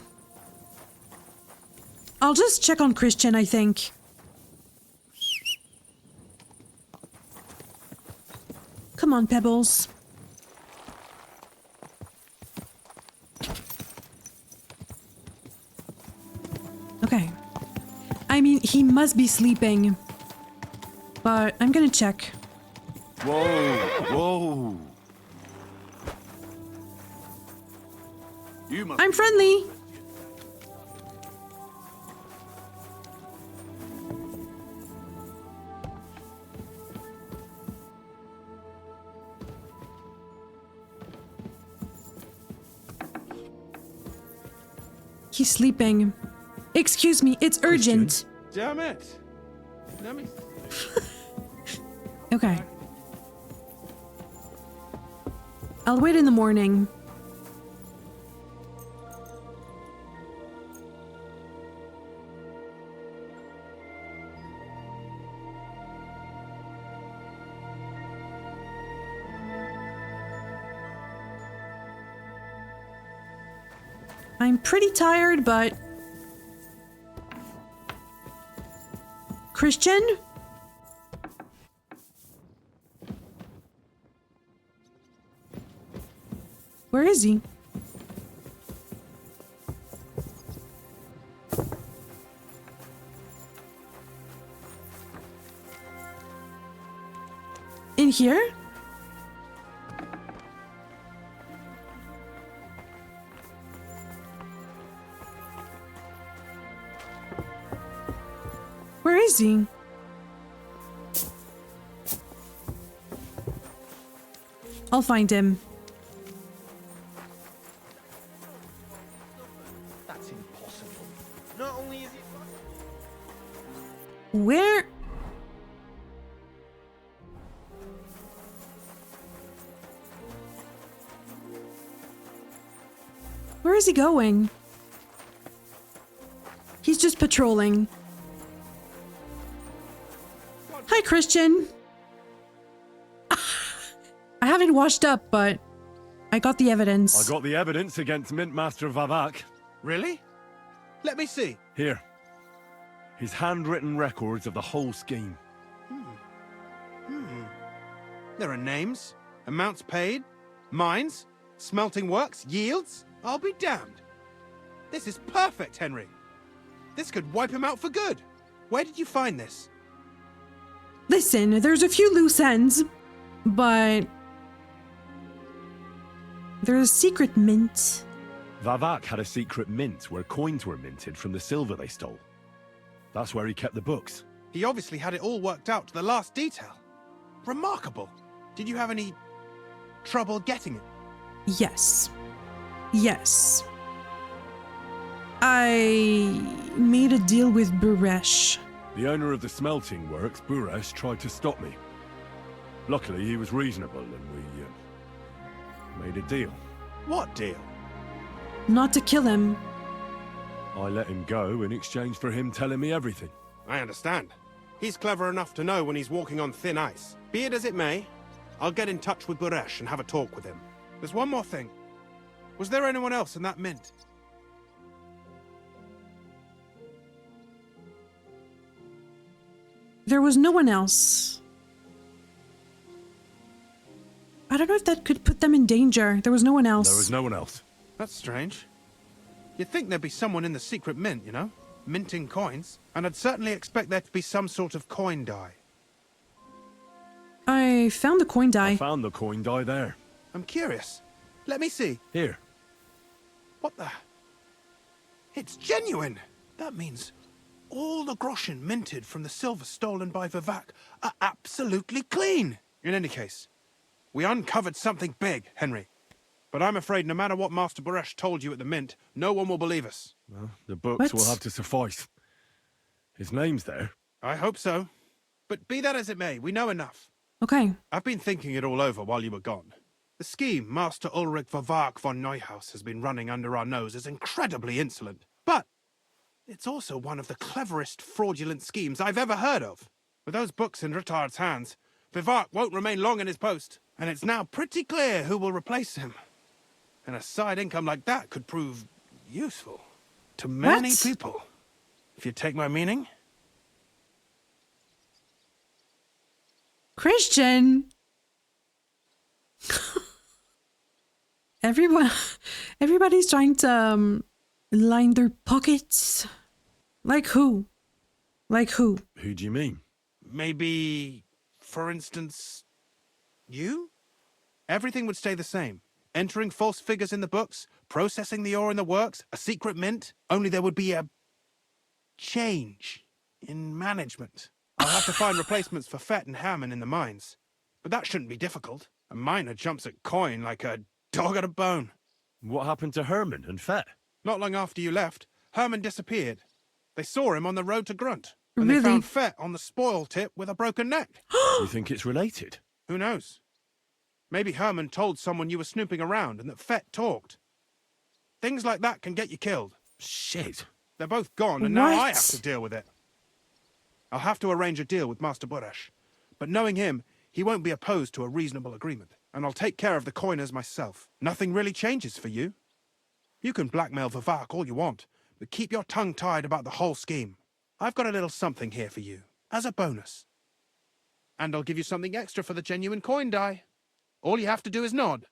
I'll just check on Christian, I think. Come on, Pebbles. Okay. I mean, he must be sleeping. But I'm gonna check. Whoa, whoa. I'm friendly. He's sleeping. Excuse me, it's urgent. Damn it. Let me... Okay. I'll wait in the morning. I'm pretty tired, but... Christian? Where is he? In here? Where is he? I'll find him. That's impossible. Not only is it... Where? Where is he going? He's just patrolling. Hi, Christian. I haven't washed up, but I got the evidence. I got the evidence against Mintmaster Vavak. Really? Let me see. Here. His handwritten records of the whole scheme. There are names, amounts paid, mines, smelting works, yields. I'll be damned. This is perfect, Henry. This could wipe him out for good. Where did you find this? Listen, there's a few loose ends, but there's a secret mint. Vavak had a secret mint where coins were minted from the silver they stole. That's where he kept the books. He obviously had it all worked out to the last detail. Remarkable. Did you have any trouble getting it? Yes. Yes. I made a deal with Buresh. The owner of the smelting works, Buresh, tried to stop me. Luckily, he was reasonable and we made a deal. What deal? Not to kill him. I let him go in exchange for him telling me everything. I understand. He's clever enough to know when he's walking on thin ice. Be it as it may, I'll get in touch with Buresh and have a talk with him. There's one more thing. Was there anyone else in that mint? There was no one else. I don't know if that could put them in danger. There was no one else. There was no one else. That's strange. You'd think there'd be someone in the secret mint, you know? Minting coins. And I'd certainly expect there to be some sort of coin die. I found the coin die. I found the coin die there. I'm curious. Let me see. Here. What the? It's genuine! That means all the groschen minted from the silver stolen by Vivak are absolutely clean! In any case, we uncovered something big, Henry. But I'm afraid no matter what Master Buresh told you at the mint, no one will believe us. Well, the books will have to suffice. His name's there. I hope so. But be that as it may, we know enough. Okay. I've been thinking it all over while you were gone. The scheme Master Ulrich Vivak von Neuhaus has been running under our nose is incredibly insolent. But it's also one of the cleverest fraudulent schemes I've ever heard of. With those books in Rittard's hands, Vivak won't remain long in his post, and it's now pretty clear who will replace him. And a side income like that could prove useful to many people, if you take my meaning. Christian! Everybody's trying to line their pockets. Like who? Like who? Who do you mean? Maybe, for instance, you? Everything would stay the same. Entering false figures in the books, processing the ore in the works, a secret mint, only there would be a change in management. I'll have to find replacements for Fett and Hammond in the mines. But that shouldn't be difficult. A miner jumps at coin like a dog at a bone. What happened to Herman and Fett? Not long after you left, Herman disappeared. They saw him on the road to Grunt. And Really? they found Fett on the spoil tip with a broken neck. You think it's related? Who knows? Maybe Herman told someone you were snooping around and that Fett talked. Things like that can get you killed. Shit. They're both gone, and now I have to deal with it. I'll have to arrange a deal with Master Buresh. But knowing him, he won't be opposed to a reasonable agreement. And I'll take care of the coiners myself. Nothing really changes for you. You can blackmail Vivak all you want, but keep your tongue tied about the whole scheme. I've got a little something here for you, as a bonus. And I'll give you something extra for the genuine coin die. All you have to do is nod.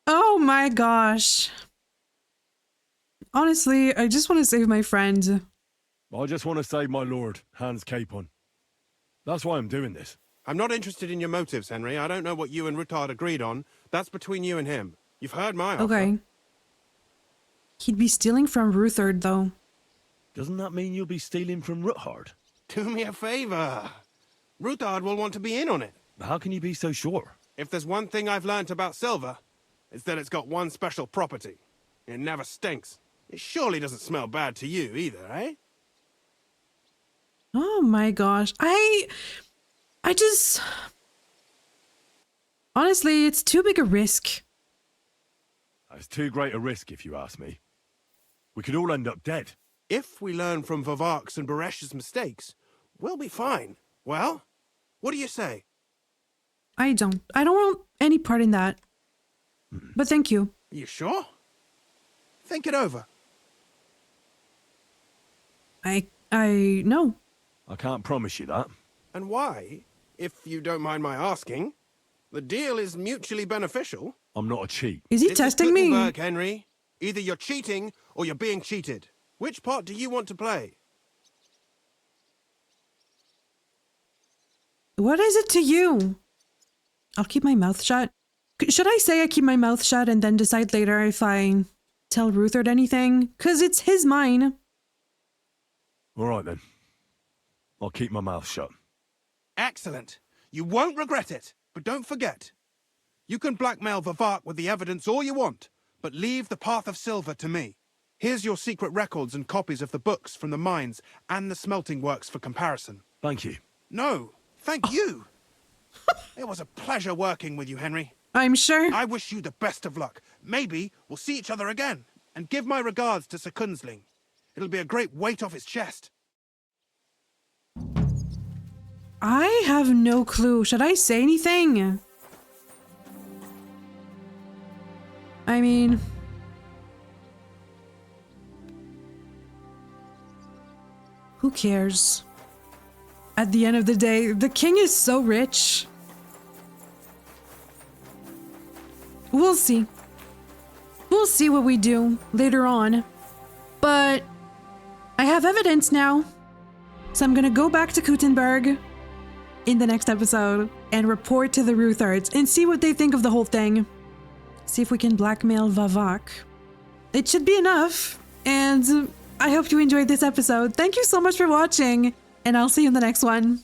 Oh my gosh. Honestly, I just want to save my friend. I just want to save my lord, Hans Capon. That's why I'm doing this. I'm not interested in your motives, Henry. I don't know what you and Rittard agreed on. That's between you and him. You've heard my offer. Okay. He'd be stealing from Ruthard, though. Doesn't that mean you'll be stealing from Ruthard? Do me a favor. Ruthard will want to be in on it. How can you be so sure? If there's one thing I've learnt about silver, it's that it's got one special property. It never stinks. It surely doesn't smell bad to you either, eh? Oh my gosh. I just... Honestly, it's too big a risk. It's too great a risk, if you ask me. We could all end up dead. If we learn from Vivak's and Buresh's mistakes, we'll be fine. Well, what do you say? I don't want any part in that. But thank you. Are you sure? Think it over. I know. I can't promise you that. And why, if you don't mind my asking? The deal is mutually beneficial. I'm not a cheat. Is he This testing me? Gutenberg, Henry. Either you're cheating or you're being cheated. Which part do you want to play? What is it to you? I'll keep my mouth shut. Should I say I keep my mouth shut and then decide later if I tell Ruthard anything? Because it's his mine. All right, then. I'll keep my mouth shut. Excellent. You won't regret it. But don't forget, you can blackmail Vivart with the evidence all you want, but leave the Path of Silver to me. Here's your secret records and copies of the books from the mines and the smelting works for comparison. Thank you. No, thank you. It was a pleasure working with you, Henry. I'm sure. I wish you the best of luck. Maybe we'll see each other again. And give my regards to Sir Kunzling. It'll be a great weight off his chest. I have no clue. Should I say anything? I mean... who cares? At the end of the day, the king is so rich. We'll see. We'll see what we do later on. But I have evidence now. So I'm gonna go back to Gutenberg in the next episode and report to the Ruthards and see what they think of the whole thing. See if we can blackmail Vavak. It should be enough. And I hope you enjoyed this episode. Thank you so much for watching, and I'll see you in the next one.